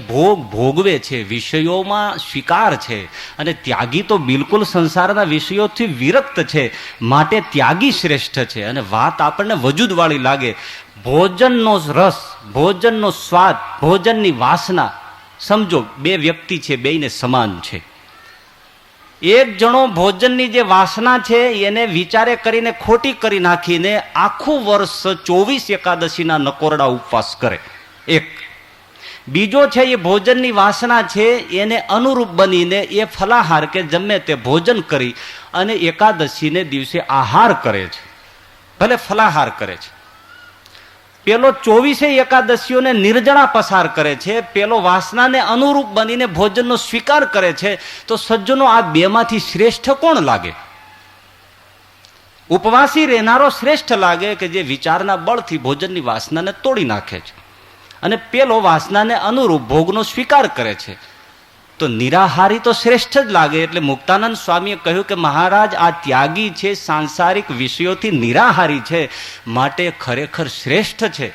ભોગવે છે, વિષયોમાં સ્વીકાર છે. અને ત્યાગી તો બિલકુલ સંસારના વિષયોથી વિરક્ત છે. માટે ત્યાગી શ્રેષ્ઠ છે. અને વાત આપણને વજૂદવાળી લાગે. ભોજનનો રસ, ભોજનનો સ્વાદ, ભોજનની વાસના, સમજો 2 વ્યક્તિ છે, બેયને સમાન છે. એક જણો ભોજનની જે વાસના છે એને વિચારે કરીને ખોટી કરી નાખીને આખું વર્ષ 24 એકાદશીના નકોરડા ઉપવાસ કરે. એક બીજો છે એ ભોજનની વાસના છે એને અનુરૂપ બનીને એ ફલાહાર કે જમે તે ભોજન કરી અને એકાદશીને દિવસે આહાર કરે છે, ભલે ફલાહાર કરે છે. પેલો 24 એકાદશીઓને નિર્જળા પસાર કરે છે, પેલો વાસનાને અનુરૂપ બનીને ભોજનનો સ્વીકાર કરે છે. તો સજ્જનો આ બેમાંથી શ્રેષ્ઠ કોણ લાગે? ઉપવાસી રહેનારો શ્રેષ્ઠ લાગે કે જે વિચારના બળથી ભોજનની વાસનાને તોડી નાખે છે, અને પેલો વાસનાને અનુરૂપ ભોગનો સ્વીકાર કરે છે. તો નિરાહારી તો શ્રેષ્ઠ જ લાગે. એટલે મુક્તાનંદ સ્વામીએ કહ્યું કે મહારાજ આ ત્યાગી છે, સાંસારિક વિષયોથી નિરાહારી છે, માટે ખરેખર શ્રેષ્ઠ છે.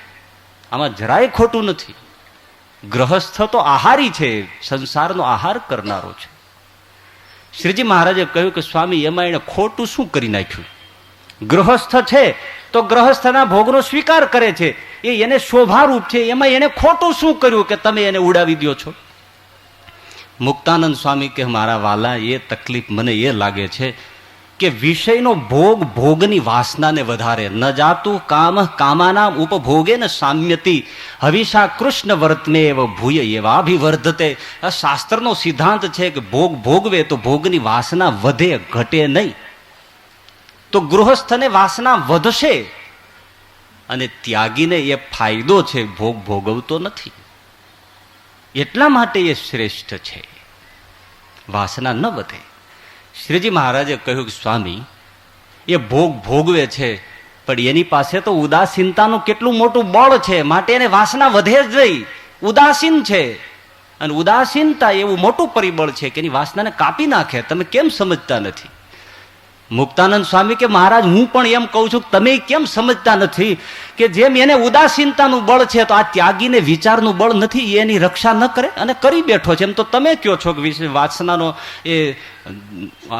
આમાં જરાય ખોટું નથી. ગ્રહસ્થ તો આહારી છે, સંસારનો આહાર કરનારો છે. શ્રીજી મહારાજે કહ્યું કે સ્વામી એમાં એને ખોટું શું કરી નાખ્યું? ગૃહસ્થ છે તો ગ્રહસ્થના ભોગનો સ્વીકાર કરે છે, એ એને શોભારૂપ છે, એમાં એને ખોટું શું કર્યું કે તમે એને ઉડાવી દો છો? મુક્તાનંદ સ્વામી કે મારા વાલા એ તકલીફ મને એ લાગે છે કે વિષયનો ભોગ ભોગની વાસનાને વધારે. ન જાતું કામ કામાના ઉપભોગે ને સામ્યતી હવિષા કૃષ્ણ વર્તને એવ ભૂય એવાભિવર્ધતે. આ શાસ્ત્રનો સિદ્ધાંત છે કે ભોગ ભોગવે તો ભોગની વાસના વધે, ઘટે નહીં. તો ગૃહસ્થને વાસના વધશે અને ત્યાગીને એ ફાયદો છે, ભોગ ભોગવતો નથી. એટલા માટે એ શ્રેષ્ઠ છે, વાસના ન વધે. શ્રીજી મહારાજે કહ્યું કે સ્વામી, એ ભોગ ભોગવે છે પણ એની પાસે તો ઉદાસીનતાનું કેટલું મોટું બળ છે, માટે એને વાસના વધે જ નહીં. ઉદાસીન છે, અને ઉદાસીનતા એવું મોટું પરિબળ છે કે એની વાસનાને કાપી નાખે. તમે કેમ સમજતા નથી? મુક્તાનંદ સ્વામી કે મહારાજ, હું પણ એમ કહું છું કે તમે કેમ સમજતા નથી કે જેમ એને ઉદાસીનતાનું બળ છે તો આ ત્યાગીને વિચારનું બળ નથી, એની રક્ષા ન કરે અને કરી બેઠો છે. એમ તો તમે કહો છો કે વાસનાનો એ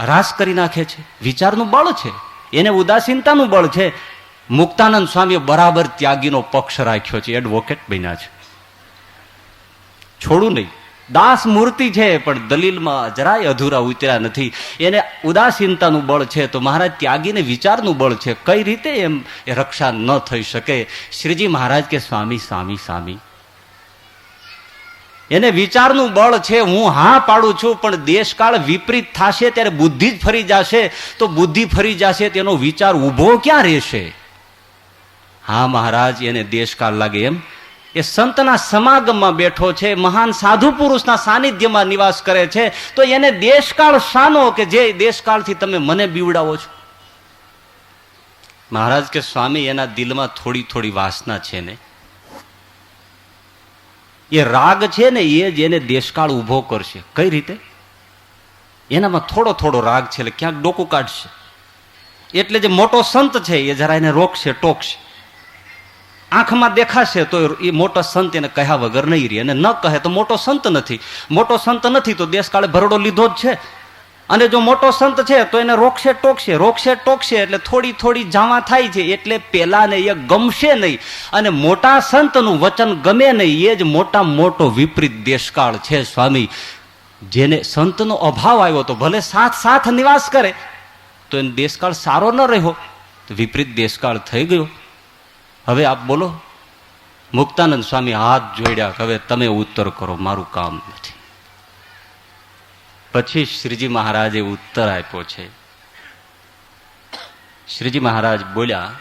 હ્રાસ કરી નાખે છે. વિચારનું બળ છે, એને ઉદાસીનતાનું બળ છે. મુક્તાનંદ સ્વામીએ બરાબર ત્યાગીનો પક્ષ રાખ્યો છે, એડવોકેટ બન્યા છે. છોડું નહીં. દાસ મૂર્તિ છે પણ દલીલમાં જરાય અધૂરા ઉતર્યા નથી. એને ઉદાસીનતાનું બળ છે તો મહારાજ ત્યાગીને વિચારનું બળ છે. કઈ રીતે એમ એ રક્ષા ન થઈ શકે? શ્રીજી મહારાજ કે સ્વામી સ્વામી સ્વામી, એને વિચારનું બળ છે, હું હા પાડું છું, પણ દેશકાળ વિપરીત થશે ત્યારે બુદ્ધિ જ ફરી જશે. તો બુદ્ધિ ફરી જશે તેનો વિચાર ઉભો ક્યાં રહેશે? હા મહારાજ, એને દેશકાળ લાગે એમ. એ સંતના સમાગમમાં બેઠો છે, મહાન સાધુ પુરુષના સાનિધ્યમાં નિવાસ કરે છે, તો એને દેશકાળ શાનો કે જે દેશકાળથી તમે મને બીવડાવો છો? મહારાજ કે સ્વામી, એના દિલમાં થોડી થોડી વાસના છે ને, એ રાગ છે ને, એ જ એને દેશકાળ ઉભો કરશે. કઈ રીતે? એનામાં થોડો થોડો રાગ છે એટલે ક્યાંક ડોકું કાઢશે. એટલે જે મોટો સંત છે એ જરા એને રોકશે, ટોકશે. આંખમાં દેખાશે તો એ મોટો સંત એને કહ્યા વગર નહીં રહે, અને ન કહે તો મોટો સંત નથી. મોટો સંત નથી તો દેશકાળે ભરડો લીધો જ છે. અને જો મોટો સંત છે તો એને રોકશે ટોકશે, રોકશે ટોકશે, એટલે થોડી થોડી જાવા થાય છે. એટલે પેલાને એ ગમશે નહીં, અને મોટા સંતનું વચન ગમે નહીં. એ જ મોટા મોટો વિપરીત દેશકાળ છે સ્વામી. જેને સંતનો અભાવ આવ્યો તો ભલે સાથ સાથ નિવાસ કરે તો એને દેશકાળ સારો ન રહ્યો, તો વિપરીત દેશકાળ થઈ ગયો. હવે આપ બોલો. મુક્તાનંદ સ્વામી હાથ જોડ્યા, હવે તમે ઉત્તર કરો, મારું કામ નથી. પછી શ્રીજી મહારાજે ઉત્તર આપ્યો છે. શ્રીજી મહારાજ બોલ્યા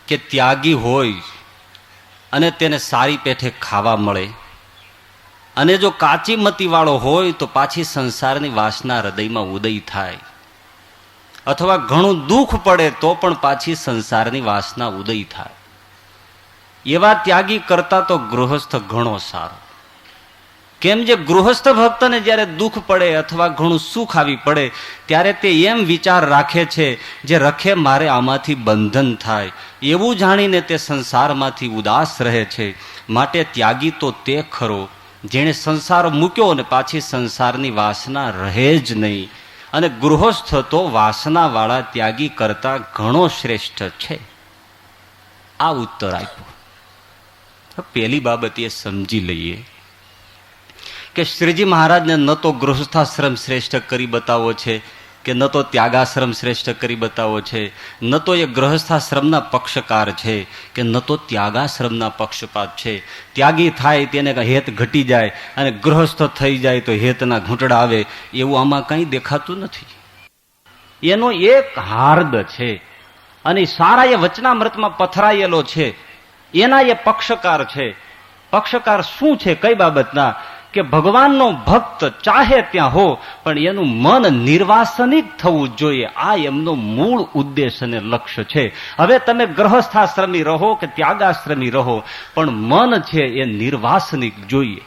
કે ત્યાગી હોય અને તેને સારી પેઠે ખાવા મળે, અને જો કાચી મતી વાળો હોય તો પાછી સંસારની વાસના હૃદયમાં ઉદય થાય, અથવા ઘણું દુઃખ પડે તો પણ પાછી સંસારની વાસના ઉદય થાય. એવા ત્યાગી કરતા તો ગૃહસ્થ ઘણો સારો. કેમ? જે ગૃહસ્થ ભક્તને જ્યારે દુઃખ પડે અથવા ઘણું સુખ આવી પડે ત્યારે તે એમ વિચાર રાખે છે, જે રખે મારે આમાંથી બંધન થાય, એવું જાણીને તે સંસારમાંથી ઉદાસ રહે છે. માટે ત્યાગી તો તે ખરો જેણે સંસાર મૂક્યો અને પાછી સંસારની વાસના રહે જ નહીં. અને ગૃહસ્થ તો વાસનાવાળા ત્યાગી કરતા ઘણો શ્રેષ્ઠ છે. આ ઉત્તર આપ્યો. પહેલી બાબત એ સમજી લઈએ કે શ્રીજી મહારાજને ન તો ગૃહસ્થાશ્રમ શ્રેષ્ઠ કરી બતાવો છે, કે ન તો ત્યાગાશ્રમ શ્રેષ્ઠ કરી બતાવો છે, ન તો એ ગૃહસ્થાશ્રમના પક્ષકાર છે, કે ન તો ત્યાગાશ્રમના પક્ષપાત છે. ત્યાગી થાય તેને હેત ઘટી જાય, અને ગૃહસ્થ થઈ જાય તો હેતના ઘૂંટડા આવે, એવું આમાં કંઈ દેખાતું નથી. એનો એક હાર્દ છે, અને સારા એ વચનામૃતમાં પથરાયેલો છે. એના એ પક્ષકાર છે. પક્ષકાર શું છે? કઈ બાબતના? કે ભગવાનનો ભક્ત ચાહે ત્યાં હો, પણ એનું મન નિર્વાસનિક થવું જોઈએ. આ એમનો મૂળ ઉદ્દેશ અને લક્ષ્ય છે. હવે તમે ગ્રહસ્થાશ્રમી રહો કે ત્યાગાશ્રમી રહો, પણ મન છે એ નિર્વાસનિક જોઈએ.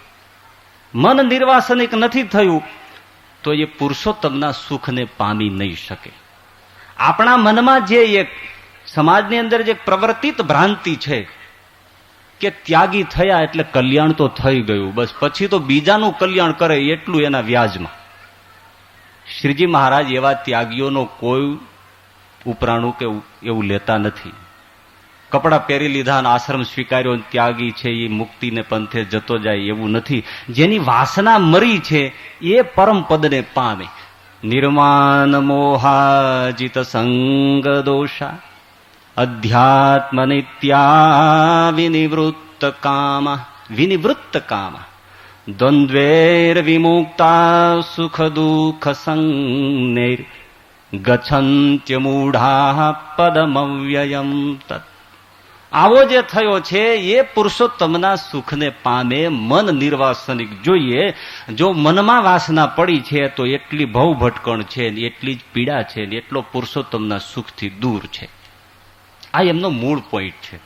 મન નિર્વાસનિક નથી થયું તો એ પુરુષોત્તમના સુખને પામી નહીં શકે. આપણા મનમાં જે એક સમાજની અંદર જે પ્રવર્તિત ભ્રાંતિ છે કે ત્યાગી થયા એટલે કલ્યાણ તો થઈ ગયું, બસ પછી તો બીજાનું કલ્યાણ કરે એટલું એના વ્યાજમાં. શ્રીજી મહારાજ એવા ત્યાગીઓનો કોઈ ઉપરાણું કે એવું લેતા નથી. કપડાં પહેરી લીધા અને આશ્રમ સ્વીકાર્યો, ત્યાગી છે એ મુક્તિને પંથે જતો જાય એવું નથી. જેની વાસના મરી છે એ પરમ પદને પામે. નિર્માન મોહાજિત સંગ દોષા અધ્યાત્મ નિત્યા વિનિવૃત્ત કામ દ્વંદ્વેર વિમુક્તા સુખ દુઃખ સંજ્ઞૈર ગચ્છન્ત્ય મૂઢા પદમવ્યયમ તત્. આવો જે થયો છે એ પુરુષોત્તમના સુખને પામે મન નિર્વાસનિક જોઈએ. જો મનમાં વાસના પડી છે તો એટલી ભવ ભટકણ છે, એટલી જ પીડા છે, એટલો પુરુષોત્તમના સુખથી દૂર છે. આ એમનો મૂળ પોઈન્ટ છે.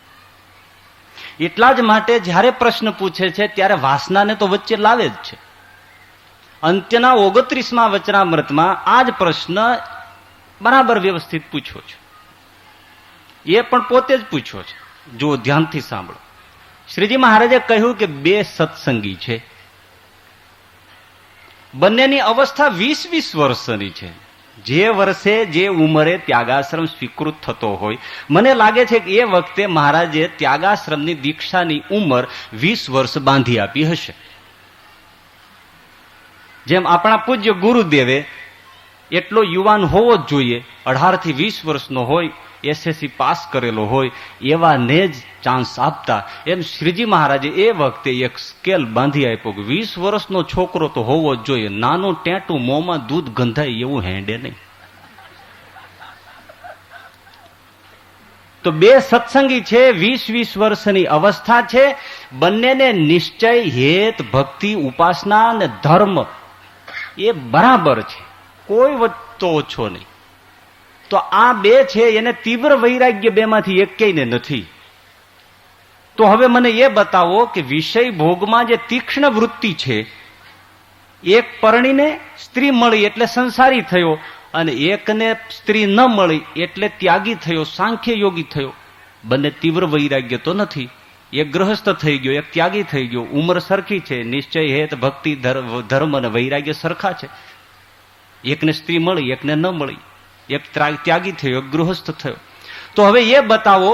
એટલા જ માટે જ્યારે પ્રશ્ન પૂછે છે ત્યારે વાસનાને તો વચ્ચે લાવે જ છે. અંત્યના 29મા વચનામૃતમાં આ જ પ્રશ્ન બરાબર વ્યવસ્થિત પૂછ્યો છે. એ પણ પોતે જ પૂછ્યો છે. જો ધ્યાનથી સાંભળો. શ્રીજી મહારાજે કહ્યું કે બે સત્સંગી છે, બંનેની અવસ્થા 20-20 વર્ષની છે. જે વર્ષે જે ઉંમરે ત્યાગાશ્રમ સ્વીકૃત થતો હોય, મને લાગે છે કે એ વખતે મહારાજે ત્યાગાશ્રમની દીક્ષાની ઉંમર 20 વર્ષ બાંધી આપી હશે. જેમ આપણા પૂજ્ય ગુરુદેવે એટલો યુવાન હોવો જ જોઈએ, 18 થી 20 વર્ષનો હોય, એસએસસી પાસ કરેલો હોય, એવાને જ ચાન્સ આપતા, એમ શ્રીજી મહારાજે એ વખતે એક સ્કેલ બાંધી આપ્યો કે 20 વર્ષનો છોકરો તો હોવો જ જોઈએ. નાનું ટેટું મોંમાં દૂધ ગંધાય એવું હેંડે નહીં. તો બે સત્સંગી છે, 20-20 વર્ષની અવસ્થા છે. બંનેને નિશ્ચય, હેત, ભક્તિ, ઉપાસના અને ધર્મ એ બરાબર છે, કોઈ વચ્ચે ઓછો નહીં. તો આ બે છે એને તીવ્ર વૈરાગ્ય બેમાંથી એકેયને નથી. તો હવે મને એ બતાવો કે વિષય ભોગમાં જે તીક્ષ્ણ વૃત્તિ છે, એક પરણીને સ્ત્રી મળી એટલે સંસારી થયો, અને એકને સ્ત્રી ન મળી એટલે ત્યાગી થયો, સાંખ્ય યોગી થયો. બંને તીવ્ર વૈરાગ્ય તો નથી. એક ગ્રહસ્થ થઈ ગયો, એક ત્યાગી થઈ ગયો. ઉંમર સરખી છે, નિશ્ચય, હેત, ભક્તિ, ધર્મ અને વૈરાગ્ય સરખા છે. એકને સ્ત્રી મળી, એકને ન મળી. એક ત્યાગી થયો, એક ગૃહસ્થ થયો. તો હવે એ બતાવો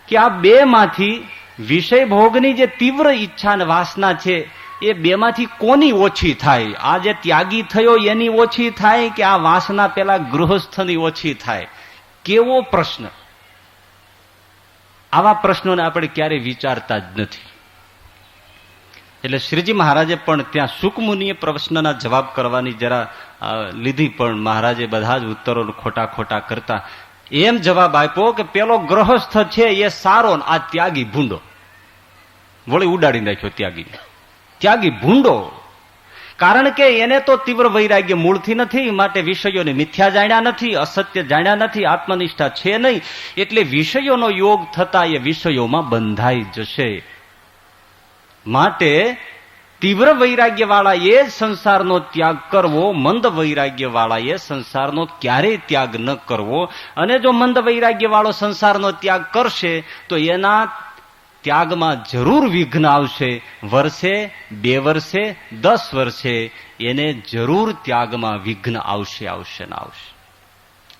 કે આ બે માંથી વિષય ભોગની જે તીવ્ર ઈચ્છા અને વાસના છે એ બેમાંથી કોની ઓછી થાય? આ જે ત્યાગી થયો એની ઓછી થાય કે આ વાસના પેલા ગૃહસ્થની ઓછી થાય? કેવો પ્રશ્ન! આવા પ્રશ્નોને આપણે ક્યારેય વિચારતા જ નથી. એટલે શ્રીજી મહારાજે પણ ત્યાં શુકમુનિએ પ્રશ્નના જવાબ કરવાની જરા લીધી, પણ મહારાજે બધા જ ઉત્તરો ખોટા ખોટા કરતા એમ જવાબ આપ્યો કે પેલો ગ્રહસ્થ છે એ સારો, આ ત્યાગી ભૂંડો. વળી ઉડાડી નાખ્યો ત્યાગીને. ત્યાગી ભૂંડો, કારણ કે એને તો તીવ્ર વૈરાગ્ય મૂળથી નથી, માટે વિષયોને મિથ્યા જાણ્યા નથી, અસત્ય જાણ્યા નથી, આત્મનિષ્ઠા છે નહીં, એટલે વિષયોનો યોગ થતા એ વિષયોમાં બંધાઈ જશે. માટે તીવ્ર વૈરાગ્ય વાળા એ સંસારનો ત્યાગ કરવો, મંદ વૈરાગ્ય વાળા એ સંસારનો ક્યારેય ત્યાગ ન કરવો. અને જો મંદ વૈરાગ્ય વાળો સંસારનો ત્યાગ કરશે તો એના ત્યાગમાં જરૂર વિઘ્ન આવશે. વર્ષે, 2 વર્ષે, 10 વર્ષે એને જરૂર ત્યાગમાં વિઘ્ન આવશે, આવશે ને આવશે.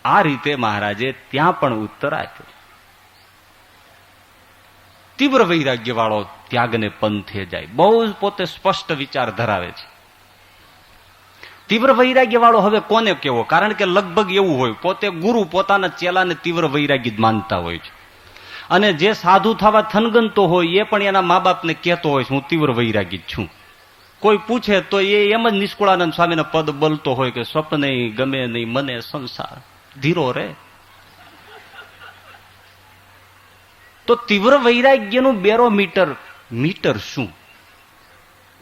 આ રીતે મહારાજે ત્યાં પણ ઉત્તર આપ્યો. તીવ્ર વૈરાગ્ય વાળો ત્યાગને પંથે જાય, બહુ પોતે સ્પષ્ટ વિચાર ધરાવે છે. તીવ્ર વૈરાગ્ય વાળો હવે કોને કેવો? કારણ કે લગભગ એવું હોય, પોતે ગુરુ પોતાના ચેલાને તીવ્ર વૈરાગી જ માનતા હોય છે. અને જે સાધુ થવા થનગનતો હોય એ પણ એના મા બાપને કહેતો હોય છે હું તીવ્ર વૈરાગી જ છું. કોઈ પૂછે તો એ એમ જ નિષ્કુળાનંદ સ્વામીના પદ બોલતો હોય કે સ્વપ્ન ગમે નહીં મને સંસાર, ધીરો રે. તો તીવ્ર વૈરાગ્યનું બેરોમીટર મીટર શું?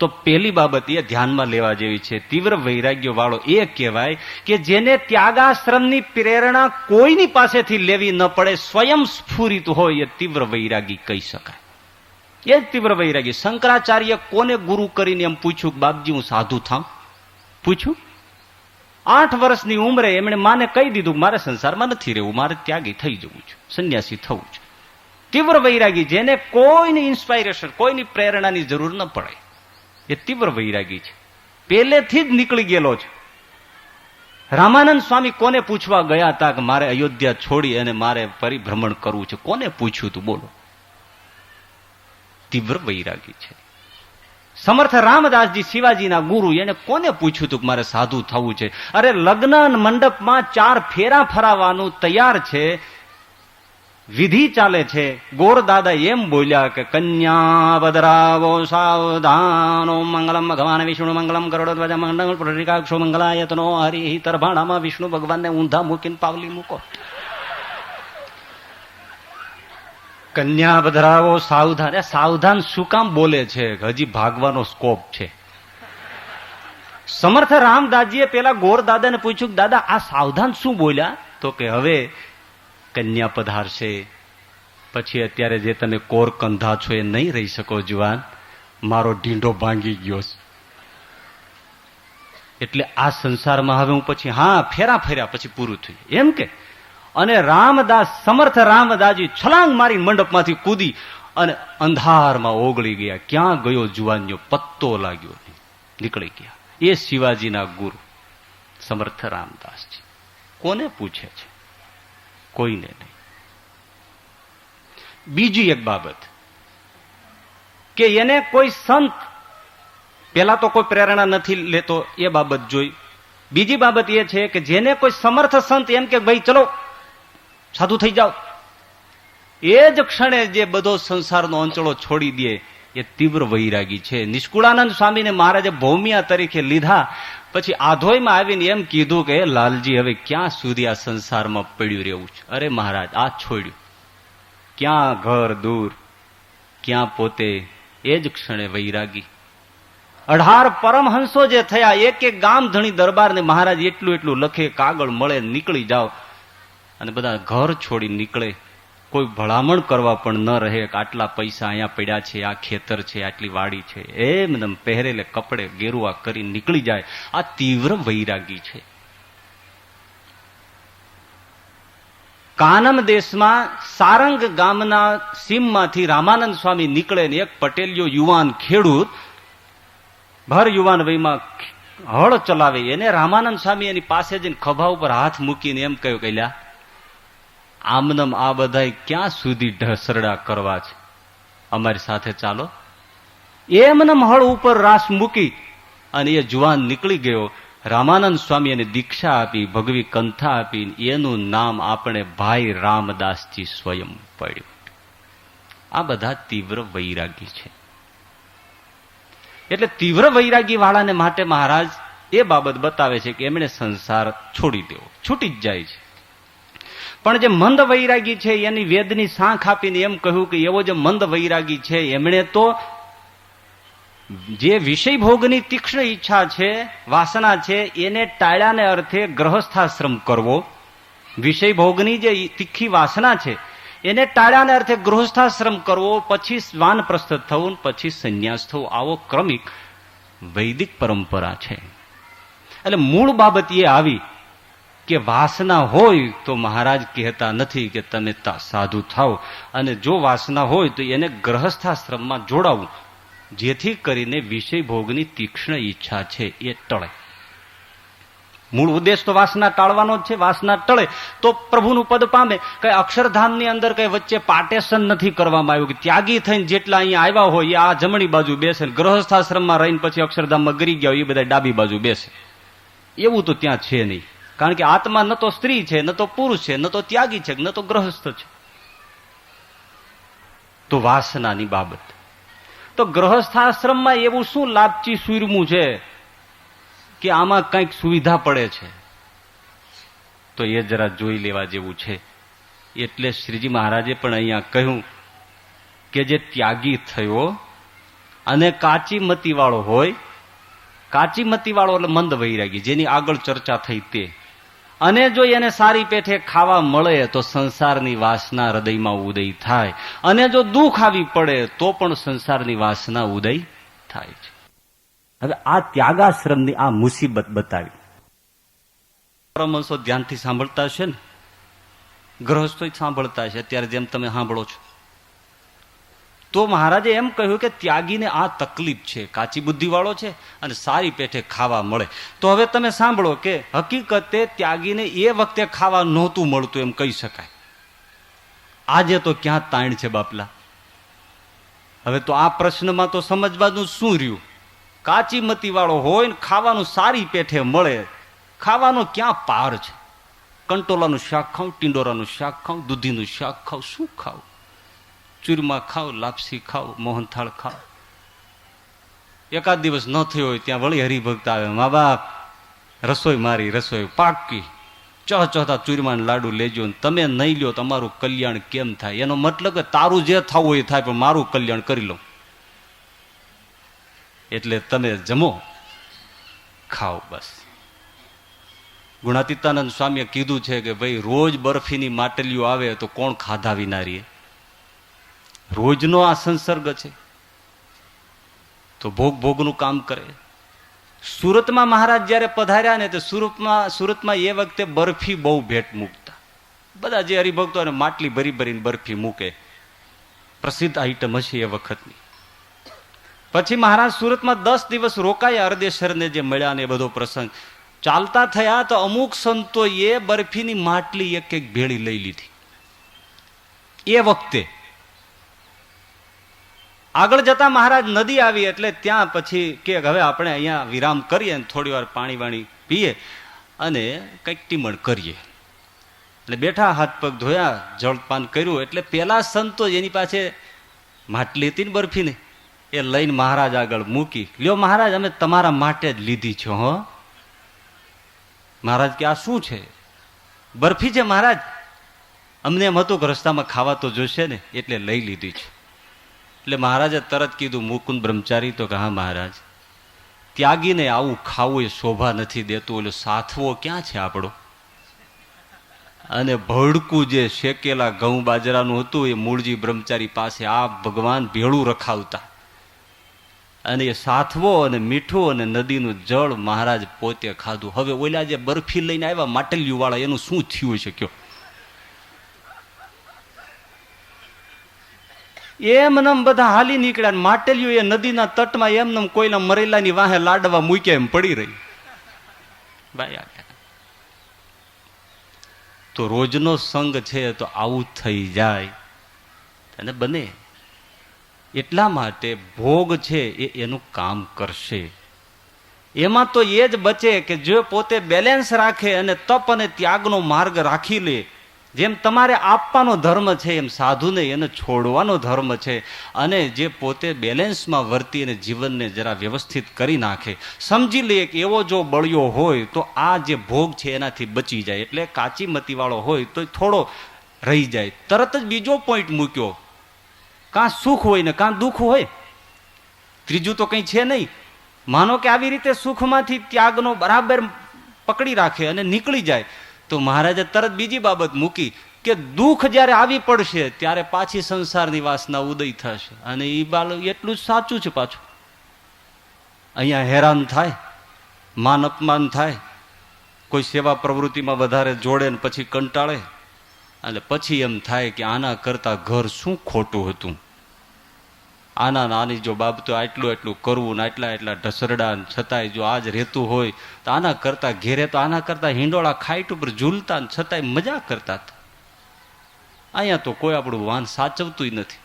તો પહેલી બાબત એ ધ્યાનમાં લેવા જેવી છે. તીવ્ર વૈરાગ્ય વાળો એ કહેવાય કે જેને ત્યાગાશ્રમની પ્રેરણા કોઈની પાસેથી લેવી ન પડે, સ્વયં સ્ફુરિત હોય, એ તીવ્ર વૈરાગી કહી શકાય. એ જ તીવ્ર વૈરાગી. શંકરાચાર્ય કોને ગુરુ કરીને એમ પૂછ્યું, બાપજી હું સાધુ થાઉં? પૂછ્યું. 8 વર્ષની ઉંમરે એમણે માને કહી દીધું મારે સંસારમાં નથી રહેવું, મારે ત્યાગી થઈ જવું છે, સંન્યાસી થવું છે. તીવ્ર વૈરાગી, જેને કોઈની ઇન્સ્પાયરેશન, કોઈની પ્રેરણાની જરૂર ન પડે, એ તીવ્ર વૈરાગી છે. પહેલેથી જ નીકળી ગયેલો છે. રામાનંદ સ્વામી કોને પૂછવા ગયા હતા કે મારે અયોધ્યા છોડી અને મારે પરિભ્રમણ કરવું છે? કોને પૂછ્યું તું? બોલો. તીવ્ર વૈરાગી છે. સમર્થ રામદાસજી શિવાજીના ગુરુ, એને કોને પૂછ્યું હતું કે મારે સાધુ થવું છે? અરે લગ્ન મંડપમાં 4 ફેરા ફરાવાનું તૈયાર છે, વિધિ ચાલે છે. ગોરદાદા એમ બોલ્યા કે કન્યા બદરાવો સાવધાનો મંગલમ ભગવાન વિષ્ણુ મંગલમ કરોડો ધ્વજા મંગલ પ્રતિકાક્ષો મંગલાયતનો હરિ. તરભાણામાં વિષ્ણુ ભગવાનને ઊંધા મૂકીને પાવલી મૂકો. કન્યા બદરાવો સાવધાન. સાવધાન શું કામ બોલે છે? હજી ભાગવાનો સ્કોપ છે. સમર્થ રામદાસજીએ પેલા ગોરદાદાને પૂછ્યું કે દાદા આ સાવધાન શું બોલ્યા? તો કે હવે કન્યા પધારશે, પછી અત્યારે જે તમે કોર કંધા છો એ નહીં રહી શકો જુવાન, મારો ઢીંઢો ભાંગી ગયો છે, એટલે આ સંસારમાં હવે હું પછી ફેરા ફેર્યા પછી પૂરું થયું એમ કે. અને રામદાસ, સમર્થ રામદાસજી છલાંગ મારી મંડપમાંથી કૂદી અને અંધારમાં ઓગળી ગયા. ક્યાં ગયો જુવાનનો પત્તો લાગ્યો નહીં, નીકળી ગયા. એ શિવાજીના ગુરુ સમર્થ રામદાસજી. કોને પૂછે છે? કોઈને નહીં. બીજી એક બાબત કે એને કોઈ સંત પેલા તો કોઈ પ્રેરણા નથી લેતો, એ બાબત જોઈ. બીજી બાબત એ છે કે જેને કોઈ સમર્થ સંત એમ કે ભાઈ ચલો સાધુ થઈ જાઓ, એ જ ક્ષણે જે બધો સંસારનો અંચળો છોડી દે એ તીવ્ર વૈરાગી છે. નિષ્કુળાનંદ સ્વામીને મહારાજે ભૌમિયા તરીકે લીધા, પછી આધોઈમાં આવીને એમ કીધું કે લાલજી હવે ક્યાં સુધી આ સંસારમાં પડ્યું રહેવું છે? અરે મહારાજ આ છોડ્યું, ક્યાં ઘર દૂર, ક્યાં પોતે, એ જ ક્ષણે વૈરાગી. 18 પરમહંસો જે થયા, એક એક ગામ ધણી દરબારને મહારાજ એટલું એટલું લખે, કાગળ મળે, નીકળી જાઓ. અને બધા ઘર છોડી નીકળે, કોઈ ભલામણ કરવા પણ ન રહે કે આટલા પૈસા અહીંયા પડ્યા છે, આ ખેતર છે, આટલી વાડી છે, એમ પહેરેલે કપડે ગેરુઆ કરી નીકળી જાય. આ તીવ્ર વૈરાગી છે. કાનમ દેશમાં સારંગ ગામના સીમમાંથી રામાનંદ સ્વામી નીકળે ને એક પટેલિયો યુવાન ખેડૂત ભર યુવાન વયમાં હળ ચલાવે, એને રામાનંદ સ્વામી એની પાસે જઈને ખભા ઉપર હાથ મૂકીને એમ કહ્યું કે લ્યા આમનમ આ બધા ક્યાં સુધી ઢસરડા કરવા છે, અમારી સાથે ચાલો. એમનમ હળ ઉપર રાસ મૂકી અને એ જુવાન નીકળી ગયો. રામાનંદ સ્વામી એને દીક્ષા આપી, ભગવી કંથા આપી, એનું નામ આપણે ભાઈ રામદાસજી સ્વયં પડ્યું. આ બધા તીવ્ર વૈરાગી છે. એટલે તીવ્ર વૈરાગી વાળાને માટે મહારાજ એ બાબત બતાવે છે કે એમણે સંસાર છોડી દેવો, છૂટી જ જાય છે. પણ જે મંદ વૈરાગી છે એની વેદની સાંખ આપીને એમ કહ્યું કે એવો જે મંદ વૈરાગી છે એમણે તો જે વિષય ભોગની તીક્ષ્ણ ઈચ્છા છે, વાસના છે, એને ટાળ્યાને અર્થે ગૃહસ્થાશ્રમ કરવો. વિષય ભોગની જે તીખી વાસના છે એને ટાળ્યાને અર્થે ગૃહસ્થાશ્રમ કરવો, પછી વાનપ્રસ્થ થવું, પછી સંન્યાસ થવું. આવો ક્રમિક વૈદિક પરંપરા છે. એટલે મૂળ બાબત એ આવી કે વાસના હોય તો મહારાજ કહેતા નથી કે તમે સાધુ થાઓ, અને જો વાસના હોય તો એને ગ્રહસ્થાશ્રમમાં જોડાવું, જેથી કરીને વિષય ભોગની તીક્ષ્ણ ઈચ્છા છે એ ટળે. મૂળ ઉદ્દેશ તો વાસના ટાળવાનો જ છે. વાસના ટળે તો પ્રભુનું પદ પામે. કઈ અક્ષરધામની અંદર કઈ વચ્ચે પાર્ટેશન નથી કરવામાં આવ્યું કે ત્યાગી થઈને જેટલા અહીંયા આવ્યા હોય એ આ જમણી બાજુ બેસે, ગ્રહસ્થાશ્રમમાં રહીને પછી અક્ષરધામમાં ગરી ગયા હોય એ બધા ડાબી બાજુ બેસે. એવું તો ત્યાં છે નહીં. કારણ કે આત્મા ન તો સ્ત્રી છે, ન તો પુરુષ છે, ન તો ત્યાગી છે, ન તો ગ્રહસ્થ છે. તો વાસનાની બાબત તો ગ્રહસ્થાશ્રમમાં એવું શું લાપચી સુરમું છે કે આમાં કંઈક સુવિધા પડે છે? તો એ જરા જોઈ લેવા જેવું છે. એટલે શ્રીજી મહારાજે પણ અહીંયા કહ્યું કે જે ત્યાગી થયો અને કાચી મતી વાળો હોય, કાચી મતી વાળો એટલે મંદ વૈરાગી, જેની આગળ ચર્ચા થઈ તે, અને જો એને સારી પેઠે ખાવા મળે તો સંસારની વાસના હૃદયમાં ઉદય થાય, અને જો દુઃખ આવી પડે તો પણ સંસારની વાસના ઉદય થાય છે. હવે આ ત્યાગાશ્રમની આ મુસીબત બતાવી. પરમહંસો ધ્યાનથી સાંભળતા હશે ને, ગ્રહસ્થો સાંભળતા હશે અત્યારે જેમ તમે સાંભળો છો. તો મહારાજે એમ કહ્યું કે ત્યાગીને આ તકલીફ છે, કાચી બુદ્ધિ વાળો છે અને સારી પેઠે ખાવા મળે. તો હવે તમે સાંભળો કે હકીકતે ત્યાગીને એ વખતે ખાવા નહોતું મળતું એમ કહી શકાય. આજે તો ક્યાં તાણ છે બાપલા. હવે તો આ પ્રશ્નમાં તો સમજવાનું શું રહ્યું? કાચી મતી વાળો હોય ને ખાવાનું સારી પેઠે મળે, ખાવાનો ક્યાં પાર છે? કંટોલાનું શાક ખાવ, ટીંડોરાનું શાક ખાવ, દૂધીનું શાક ખાવ, શું ખાવ? ચૂરમા ખાવ, લાપસી ખાવ, મોહનથાળ ખાવ. એકાદ દિવસ ન થયો હોય ત્યાં વળી હરિભક્ત આવે, મા બાપ રસોઈ મારી રસોઈ પાકી, ચોથા ચૂરમા લાડુ લેજો, તમે નહીં લ્યો તમારું કલ્યાણ કેમ થાય? એનો મતલબ કે તારું જે થવું હોય થાય, પણ મારું કલ્યાણ કરી લો. એટલે તમે જમો, ખાઓ, બસ. ગુણાતીતાનંદ સ્વામીએ કીધું છે કે ભાઈ રોજ બરફીની માટલીઓ આવે તો કોણ ખાધા વિના રહે? રોજનો આ સંસર્ગ છે તો ભોગનું કામ કરે. સુરતમાં મહારાજ જયારે પધાર્યા ને તો સુરતમાં એ વખતે બરફી બહુ ભેટ મૂકતા. બધા જે હરિભક્તો માટલી ભરીને બરફી મૂકે, પ્રસિદ્ધ આઈટમ હશે એ વખતની. પછી મહારાજ સુરતમાં 10 દિવસ રોકાયા, અરદેશરને જે મળ્યા ને એ બધો પ્રસંગ ચાલતા થયા તો અમુક સંતોએ બરફીની માટલી એક ભેળી લઈ લીધી. એ વખતે આગળ જતા મહારાજ નદી આવી એટલે ત્યાં પછી કે હવે આપણે અહીંયા વિરામ કરીએ ને થોડી વાર પાણી વાણી પીએ અને કંઈક ટીમણ કરીએ. એટલે બેઠા, હાથ પગ ધોયા, જળપાન કર્યું. એટલે પેલા સંતો એની પાસે માટલી હતી ને બરફીની, એ લઈને મહારાજ આગળ મૂકી. લ્યો મહારાજ, અમે તમારા માટે જ લીધી છે. હો મહારાજ કે આ શું છે? બરફી છે મહારાજ. અમને એમ હતું કે રસ્તામાં ખાવા તો જોશે ને એટલે લઈ લીધી છે. એટલે મહારાજે તરત કીધું, મુકુંદ બ્રહ્મચારી? તો કે હા મહારાજ. ત્યાગીને આવું ખાવું એ શોભા નથી દેતું. એટલે સાથવો ક્યાં છે આપણો? અને ભડકું જે શેકેલા ઘઉં બાજરાનું હતું એ મૂળજી બ્રહ્મચારી પાસે આ ભગવાન ભેળું રખાવતા. અને એ સાથવો અને મીઠું અને નદીનું જળ મહારાજ પોતે ખાધું. હવે ઓલા જે બરફી લઈને આવ્યા માટલીયું વાળા, એનું શું થયું શક્યો? એમનેમ બધા હાલી નીકળ્યા. માટલીયું એ નદીના તટમાં એમનેમ કોઈના મરેલાની વાહે લાડવા મૂક્યા એમ પડી રહી. ભાઈ તો રોજનો સંગ છે તો આવું થઈ જાય અને બને. એટલા માટે ભોગ છે એ એનું કામ કરશે. એમાં તો એ જ બચે કે જો પોતે બેલેન્સ રાખે અને તપ અને ત્યાગનો માર્ગ રાખી લે. જેમ તમારે આપવાનો ધર્મ છે એમ સાધુને એને છોડવાનો ધર્મ છે. અને જે પોતે બેલેન્સમાં વર્તી અને જીવનને જરા વ્યવસ્થિત કરી નાખે, સમજી લે કે એવો જો બળ્યો હોય તો આ જે ભોગ છે એનાથી બચી જાય. એટલે કાચી મતીવાળો હોય તો થોડો રહી જાય. તરત જ બીજો પોઈન્ટ મૂક્યો, કાં સુખ હોય ને કાં દુઃખ હોય, ત્રીજું તો કંઈ છે નહીં. માનો કે આવી રીતે સુખમાંથી ત્યાગનો બરાબર પકડી રાખે અને નીકળી જાય તો મહારાજે તરત બીજી બાબત મૂકી કે દુઃખ જ્યારે આવી પડશે ત્યારે પાછી સંસારની વાસના ઉદય થશે. અને એ બાળ એટલું જ સાચું છે. પાછું અહીંયા હેરાન થાય, માન અપમાન થાય, કોઈ સેવા પ્રવૃત્તિમાં વધારે જોડે ને પછી કંટાળે, અને પછી એમ થાય કે આના કરતા ઘર શું ખોટું હતું. આના નાની જો બાબતો એટલું કરવું ને એટલા ઢસરડા છતાંય જો આજ રહેતું હોય તો આના કરતા ઘેરે તો આના કરતા હિંડોળા ખાઈટ ઉપર ઝૂલતા ને છતાંય મજા કરતા હતા. અહીંયા તો કોઈ આપણું વાન સાચવતું નથી.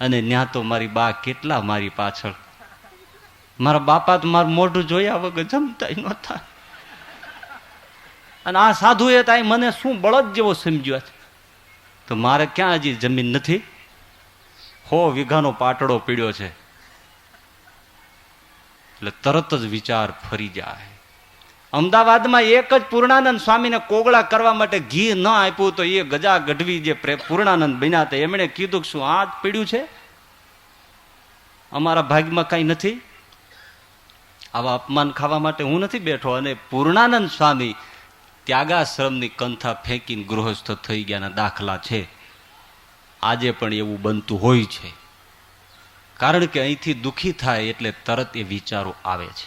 અને ત્યાં તો મારી બા કેટલા મારી પાછળ, મારા બાપા તો મારું મોઢું જોયા વગર જમતા નહોતા. અને આ સાધુએ તો મને શું બળદ જેવો સમજ્યો છે. તો મારે ક્યાં હજી જમીન નથી? 100 વીઘાનો પાટડો પીડ્યો છે. એટલે તરત જ વિચાર ફરી જાય. અમદાવાદમાં એક જ પૂર્ણાનંદ સ્વામીને કોગળા કરવા માટે ઘી ન આપ્યું તો એ ગજા ગઢવી જે પૂર્ણાનંદ બન્યા હતા એમણે કીધું કે શું આ જ પીડ્યું છે? અમારા ભાગમાં કઈ નથી? આવા અપમાન ખાવા માટે હું નથી બેઠો. અને પૂર્ણાનંદ સ્વામી ત્યાગાશ્રમની કંથા ફેંકીને ગૃહસ્થ થઈ ગયાના દાખલા છે. આજે પણ એવું બનતું હોય છે. કારણ કે અહીંથી દુઃખી થાય એટલે તરત એ વિચારો આવે છે.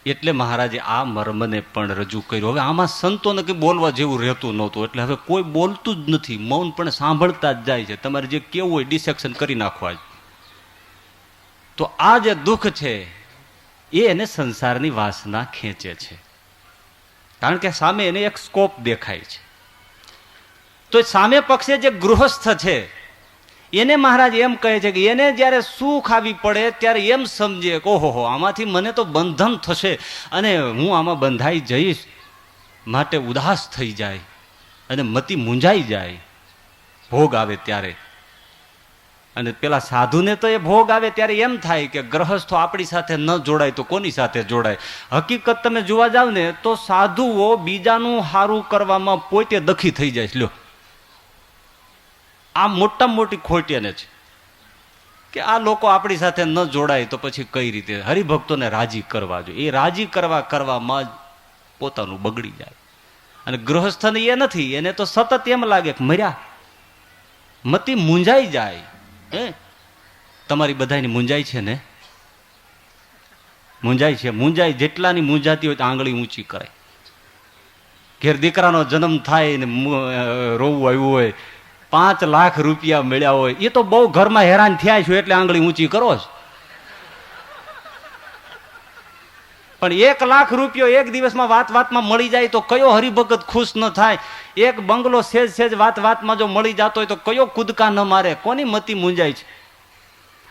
એટલે મહારાજે આ મર્મને પણ રજૂ કર્યું. હવે આમાં સંતોને કંઈ બોલવા જેવું રહેતું નહોતું. એટલે હવે કોઈ બોલતું જ નથી, મૌન પણ સાંભળતા જ જાય છે. તમારે જે કેવું હોય ડિસેક્શન કરી નાખવા જ. તો આ જે દુઃખ છે એ એને સંસારની વાસના ખેંચે છે. કારણ કે સામે એને એક સ્કોપ દેખાય છે. તો સામે પક્ષે જે ગૃહસ્થ છે એને મહારાજ એમ કહે છે કે એને જ્યારે સુખ આવી પડે ત્યારે એમ સમજે કે ઓહો આમાંથી મને તો બંધન થશે અને હું આમાં બંધાઈ જઈશ, માટે ઉદાસ થઈ જાય અને મતિ મૂંઝાઈ જાય ભોગ આવે ત્યારે. અને પેલા સાધુને તો એ ભોગ આવે ત્યારે એમ થાય કે ગ્રહસ્થો આપણી સાથે ન જોડાય તો કોની સાથે જોડાય. હકીકત તમે જોવા જાવ ને તો સાધુઓ બીજાનું સારું કરવામાં પોતે દખી થઈ જાય. લ્યો, આ મોટામાં મોટી ખોટ એને છે કે આ લોકો આપણી સાથે ન જોડાય તો પછી કઈ રીતે હરિભક્તોને રાજી કરવા જોઈએ. એ રાજી કરવામાં જ પોતાનું બગડી જાય. અને ગૃહસ્થને એ નથી, એને તો સતત એમ લાગે કે મર્યા, મતિ મૂંઝાઈ જાય. તમારી બધાની મૂંઝાય છે ને? મૂંઝાય છે. મૂંઝાય જેટલાની મૂંઝાતી હોય તો આંગળી ઊંચી કરે. ઘેર દીકરાનો જન્મ થાય ને રોવું આવ્યું હોય, 5 લાખ રૂપિયા મળ્યા હોય, એ તો બહુ ઘરમાં હેરાન થયા છે એટલે આંગળી ઊંચી કરો જ. પણ 1 લાખ રૂપિયો એક દિવસમાં વાતમાં મળી જાય તો કયો હરિભગત ખુશ ન થાય? એક બંગલો સેજ વાતમાં જો મળી જતો હોય તો કયો કૂદકા ન મારે? કોની મતિ મૂંઝાય છે?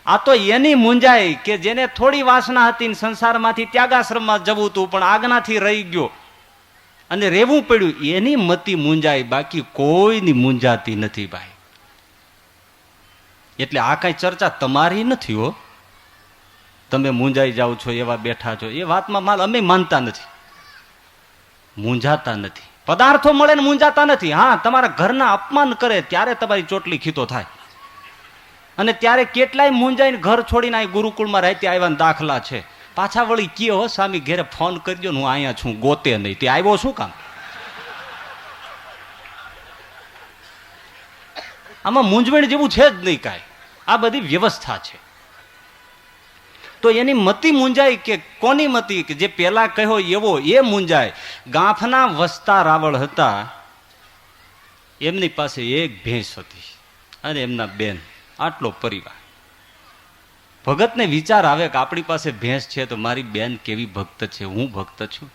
આ તો એની મૂંઝાય કે જેને થોડી વાસના હતી સંસારમાંથી ત્યાગાશ્રમમાં જવું હતું પણ આજ્ઞાથી રહી ગયો અને રહેવું પડ્યું, એની મતિ મૂંઝાય, બાકી કોઈની મૂંઝાતી નથી ભાઈ. એટલે આ કઈ ચર્ચા તમારી નથી હો. તમે મૂંઝાઈ જાઓ છો એવા બેઠા છો એ વાતમાં અમે માનતા નથી. મૂંઝાતા નથી. પદાર્થો મળે ને મૂંઝાતા નથી. હા, તમારા ઘરના અપમાન કરે ત્યારે તમારી ચોટલી ખીતો થાય અને ત્યારે કેટલાય મૂંઝાઈને ઘર છોડીને અહીં ગુરુકુળમાં રહેતી આવ્યા દાખલા છે. પાછા વળી કે હો સ્વામી ઘેરે ફોન કરજો ને હું અહીંયા છું, ગોતે નહીં. તે આવ્યો શું કામ? આમાં મૂંઝવણ જેવું છે જ નહીં કાંઈ. આ બધી વ્યવસ્થા છે. તો એની મતિ મૂંઝાય કે કોની મતિ? કે જે પેલા કહ્યો એવો એ મૂંઝાય. ગાંફના વસતા રાવળ હતા, એમની પાસે એક ભેંસ હતી અને એમના બેન, આટલો પરિવાર. ભગતને વિચાર આવે કે આપણી પાસે ભેંસ છે તો મારી બેન કેવી ભક્ત છે, હું ભક્ત છું,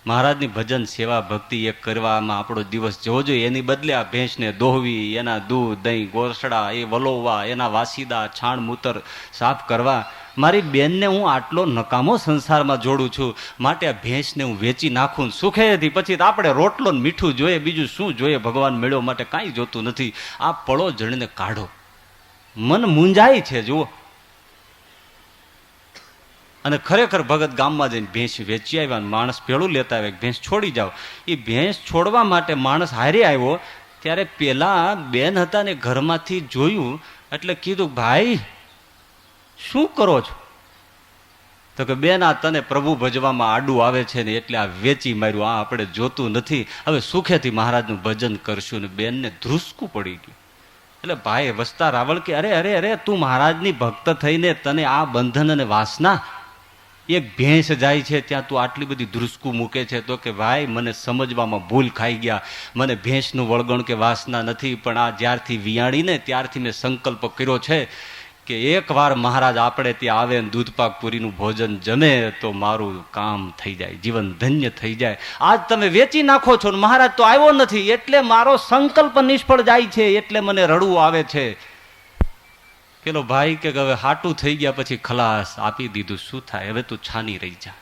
મહારાજની ભજન સેવા ભક્તિ એ કરવામાં આપણો દિવસ જવો જોઈએ. એની બદલે આ ભેંસને દોહવી, એના દૂધ દહીં ગોસડા એ વલોવવા, એના વાસીદા છાણ મૂતર સાફ કરવા, મારી બેનને હું આટલો નકામો સંસારમાં જોડું છું, માટે આ ભેંસને હું વેચી નાખું સુખેથી. પછી આપણે રોટલો ને મીઠું જોઈએ, બીજું શું જોઈએ? ભગવાન મેળો માટે કાંઈ જોતું નથી. આ પળો જણીને કાઢો. મન મૂંઝાય છે જુઓ. અને ખરેખર ભગત ગામમાં જઈને ભેંસ વેચી આવ્યા, માણસ પેલું લેતા આવ્યા, ભેંસ છોડી જાઓ. એ ભેંસ છોડવા માટે માણસ હારે આવ્યો ત્યારે પેલા બેન હતા ને ઘરમાંથી જોયું એટલે કીધું, ભાઈ શું કરો છો? તો કે બેન આ તને પ્રભુ ભજવામાં આડું આવે છે ને એટલે આ વેચી માર્યું, આ આપણે જોતું નથી, હવે સુખેથી મહારાજનું ભજન કરશું. ને બેનને ધ્રુસકું પડી ગયું. એટલે ભાઈ વસતા રાવળ કે અરે અરે અરે તું મહારાજની ભક્ત થઈને તને આ બંધન અને વાસના, એક ભેંસ જાય છે ત્યાં તું આટલી બધી ધ્રુસકું મૂકે છે? તો કે ભાઈ મને સમજવામાં ભૂલ ખાઈ ગયા, મને ભેંસનું વળગણ કે વાસના નથી, પણ આ જ્યારથી વિયાણીને ત્યારથી મેં સંકલ્પ કર્યો છે કે એકવાર મહારાજ આપણે ત્યાં આવે ને દૂધપાક પૂરીનું ભોજન જમે તો મારું કામ થઈ જાય, જીવન ધન્ય થઈ જાય. આજ તમે વેચી નાખો છો ને મહારાજ તો આવ્યો નથી એટલે મારો સંકલ્પ નિષ્ફળ જાય છે, એટલે મને રડવું આવે છે. પેલો ભાઈ કે હવે હાટું થઈ ગયા પછી ખલાસ આપી દીધું, શું થાય? હવે તું છાની રહી જા,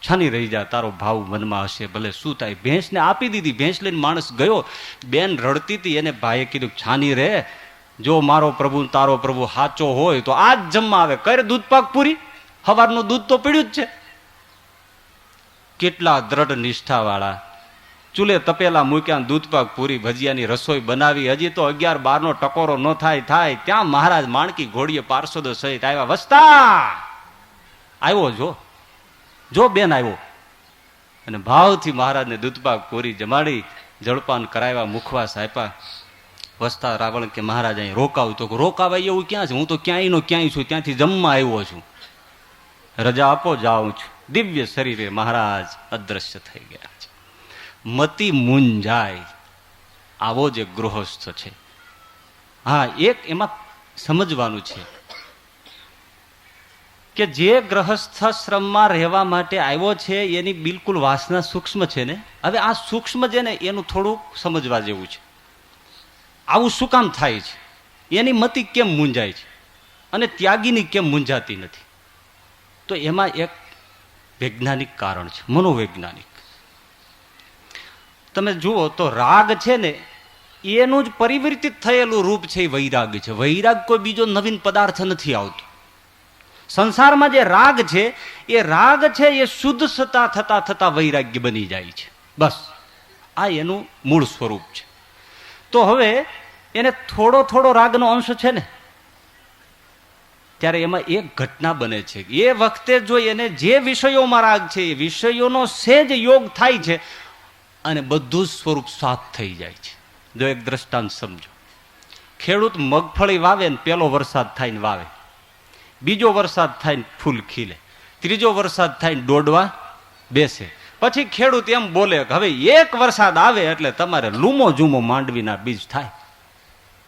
છાની રહી જા, તારો ભાવ મનમાં હશે, ભલે શું થાય. ભેંસને આપી દીધી. ભેંસ લઈને માણસ ગયો, બેન રડતી હતી, એને ભાઈએ કીધું છાની રે, જો મારો પ્રભુ તારો પ્રભુ સાચો હોય તો આજ જમવા આવે, કરે દૂધપાક પૂરી, સવારનું દૂધ તો પીડ્યું જ છે. કેટલા દ્રઢ નિષ્ઠા વાળા, ચૂલે તપેલા મૂક્યા, દૂધપાક પૂરી ભજીયાની રસોઈ બનાવી. હજી તો 11-12 ટકોરો ન થાય ત્યાં મહારાજ માણકી ઘોડીએ પાર્ષદો સહિત આવ્યા. વસતા આવ્યો, જો બેન આવ્યો, અને ભાવથી મહારાજને દૂધપાક પૂરી જમાડી, જળપાન કરાવ્યા, મુખવાસ આપ્યા. વસતા રાવણ કે મહારાજ અહીં રોકાવું? તો રોકાવાય એવું ક્યાં છે? હું તો ક્યાંય છું, ત્યાંથી જમવા આવ્યો છું, રજા આપો, જાઉં છું. દિવ્ય શરીરે મહારાજ અદ્રશ્ય થઈ ગયા છે. મતિ મૂંઝાય, આવો જે ગૃહસ્થ છે. હા, એક એમાં સમજવાનું છે કે જે ગ્રહસ્થાશ્રમમાં રહેવા માટે આવ્યો છે એની બિલકુલ વાસના સૂક્ષ્મ છે ને. હવે આ સૂક્ષ્મ છે ને એનું થોડુંક સમજવા જેવું છે. આવું શું કામ થાય છે? એની મતિ કેમ મૂંઝાય છે અને ત્યાગીની કેમ મૂંઝાતી નથી? તો એમાં એક વૈજ્ઞાનિક કારણ છે, મનોવૈજ્ઞાનિક. તમે જુઓ તો રાગ છે ને એનું જ પરિવર્તિત થયેલું રૂપ છે એ વૈરાગ છે. વૈરાગ કોઈ બીજો નવીન પદાર્થ નથી આવતો. સંસારમાં જે રાગ છે એ શુદ્ધ થતા થતા વૈરાગ્ય બની જાય છે. બસ આ એનું મૂળ સ્વરૂપ છે. તો હવે એને થોડો થોડો રાગનો અંશ છે ને, ત્યારે એમાં એક ઘટના બને છે. એ વખતે જો એને જે વિષયોમાં રાગ છે એ વિષયોનો સેજ યોગ થાય છે અને બધું સ્વરૂપ સાફ થઈ જાય છે. જો એક દ્રષ્ટાંત સમજો. ખેડૂત મગફળી વાવે ને પેલો વરસાદ થાય ને વાવે, બીજો વરસાદ થાય ને ફૂલ ખીલે, ત્રીજો વરસાદ થાય ને દોડવા બેસે. પછી ખેડૂત એમ બોલે કે હવે એક વરસાદ આવે એટલે તમારે લૂમો જૂમો માંડવીના બીજ થાય.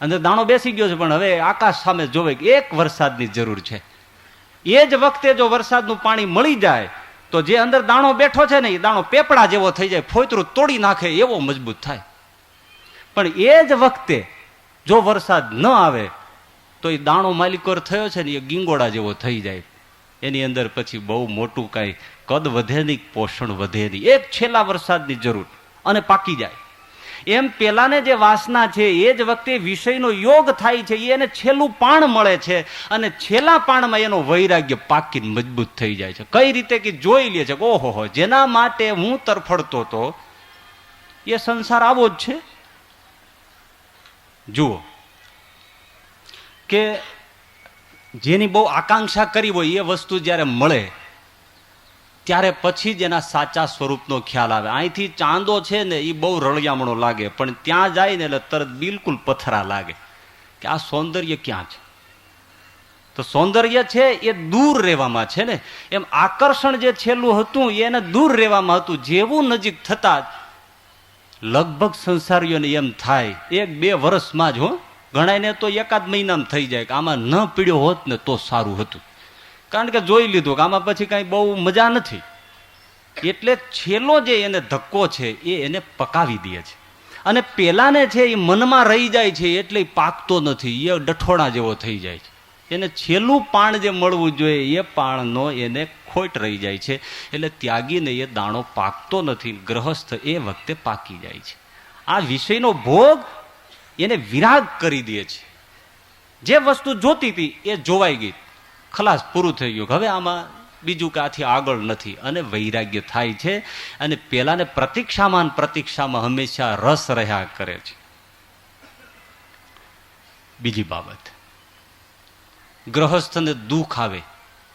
અંદર દાણો બેસી ગયો છે પણ હવે આકાશ સામે જોવે કે એક વરસાદની જરૂર છે. એ જ વખતે જો વરસાદનું પાણી મળી જાય તો જે અંદર દાણો બેઠો છે ને એ દાણો પેપડા જેવો થઈ જાય, ફોતરું તોડી નાખે એવો મજબૂત થાય. પણ એ જ વખતે જો વરસાદ ન આવે તો એ દાણો માલિકોર થયો છે ને એ ગીંગોડા જેવો થઈ જાય. એની અંદર પછી બહુ મોટું કાંઈ કદ વધે નહીં, પોષણ વધે નહીં. એક છેલ્લા વરસાદની જરૂર અને પાકી જાય. એમ પેલાને જે વાસના છે એ જ વખતે વિષયનો યોગ થાય છે, એને છેલ્લું પાણ મળે છે અને છેલ્લા પાણમાં એનો વૈરાગ્ય પાકીને મજબૂત થઈ જાય છે. કઈ રીતે કે જોઈ લે છે કે ઓહો, જેના માટે હું તરફડતો હતો એ સંસાર આવો જ છે. જુઓ કે જેની બહુ આકાંક્ષા કરી હોય એ વસ્તુ જ્યારે મળે ત્યારે પછી જ એના સાચા સ્વરૂપનો ખ્યાલ આવે. અહીંથી ચાંદો છે ને એ બહુ રળિયામણો લાગે, પણ ત્યાં જાય ને એટલે તરત બિલકુલ પથરા લાગે કે આ સૌંદર્ય ક્યાં છે. તો સૌંદર્ય છે એ દૂર રહેવામાં છે ને, એમ આકર્ષણ જે છેલ્લું હતું એને દૂર રહેવામાં હતું. જેવું નજીક થતા લગભગ સંસારીઓને એમ થાય 1-2 વર્ષમાં જ, હો, ઘણાને તો એકાદ મહિનામાં થઈ જાય કે આમાં ન પીડ્યો હોત ને તો સારું હતું, કારણ કે જોઈ લીધું કે આમાં પછી કાંઈ બહુ મજા નથી. એટલે છેલ્લો જે એને ધક્કો છે એ એને પકાવી દે છે. અને પેલાને છે એ મનમાં રહી જાય છે એટલે પાકતો નથી, એ ડઠોડા જેવો થઈ જાય છે. એને છેલ્લું પાણ જે મળવું જોઈએ એ પાણનો એને ખોટ રહી જાય છે. એટલે ત્યાગીને એ દાણો પાકતો નથી, ગ્રહસ્થ એ વખતે પાકી જાય છે. આ વિષયનો ભોગ એને વિરાગ કરી દે છે. જે વસ્તુ જોતી હતી એ જોવાઈ ગઈ, ખલાસ, પૂરું થઈ ગયું. હવે આમાં બીજું કે આથી આગળ નથી અને વૈરાગ્ય થાય છે. અને પેલાને પ્રતીક્ષામાં હંમેશા રસ રહ્યા કરે છે. બીજી બાબત, ગ્રહસ્થને દુઃખ આવે,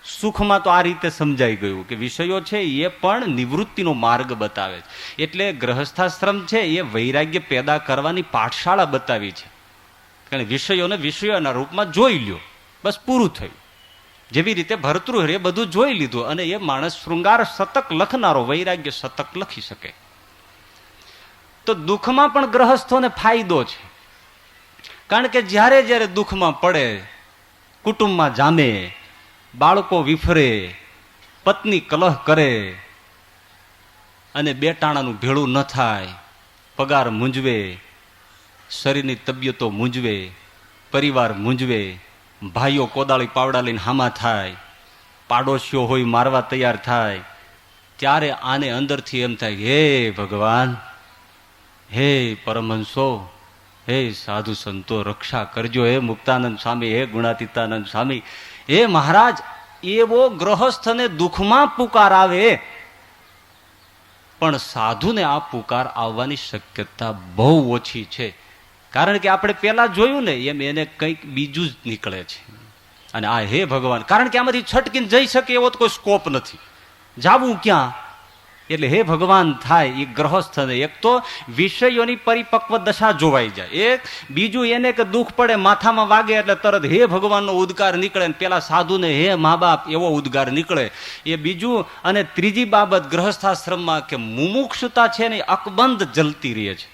સુખમાં તો આ રીતે સમજાઈ ગયું કે વિષયો છે એ પણ નિવૃત્તિનો માર્ગ બતાવે છે. એટલે ગ્રહસ્થાશ્રમ છે એ વૈરાગ્ય પેદા કરવાની પાઠશાળા બતાવી છે. કારણ વિષયોને વિષયોના રૂપમાં જોઈ લ્યો, બસ પૂરું થયું. જેવી રીતે ભર્તૃહરિએ બધું જોઈ લીધું અને એ માણસ શૃંગાર શતક લખનારો વૈરાગ્ય શતક લખી શકે. તો દુઃખમાં પણ ગ્રહસ્થોને ફાયદો છે. કારણ કે જ્યારે જ્યારે દુઃખમાં પડે, કુટુંબમાં જામે, બાળકો વિફરે, પત્ની કલહ કરે અને બેટાણાનું ભેળું ન થાય, પગાર મૂંઝવે, શરીરની તબિયતો મૂંઝવે, પરિવાર મૂંઝવે, ભાઈઓ કોદાળી પાવડા લઈને હામા થાય, પાડોશીઓ હોય મારવા તૈયાર થાય, ત્યારે આને અંદરથી એમ થાય, હે ભગવાન, હે પરમહંસો, હે સાધુ સંતો, રક્ષા કરજો, હે મુક્તાનંદ સ્વામી, હે ગુણાતીતાનંદ સ્વામી, હે મહારાજ. એવો ગ્રહસ્થને દુઃખમાં પુકાર આવે, પણ સાધુને આ પુકાર આવવાની શક્યતા બહુ ઓછી છે. કારણ કે આપણે પેલા જોયું ને એમ એને કંઈક બીજું જ નીકળે છે. અને આ હે ભગવાન, કારણ કે આમાંથી છટકીને જઈ શકે એવો તો કોઈ સ્કોપ નથી, જાવું ક્યાં? એટલે હે ભગવાન થાય એ ગ્રહસ્થને એક તો વિષયોની પરિપક્વ દશા જોવાઈ જાય, એક બીજું એને કે દુઃખ પડે, માથામાં વાગે એટલે તરત હે ભગવાનનો ઉદ્ગાર નીકળે, પેલા સાધુને હે મા બાપ એવો ઉદ્ગાર નીકળે, એ બીજું. અને ત્રીજી બાબત ગ્રહસ્થાશ્રમમાં કે મુમુક્ષુતા છે ને અકબંધ જલતી રહે છે.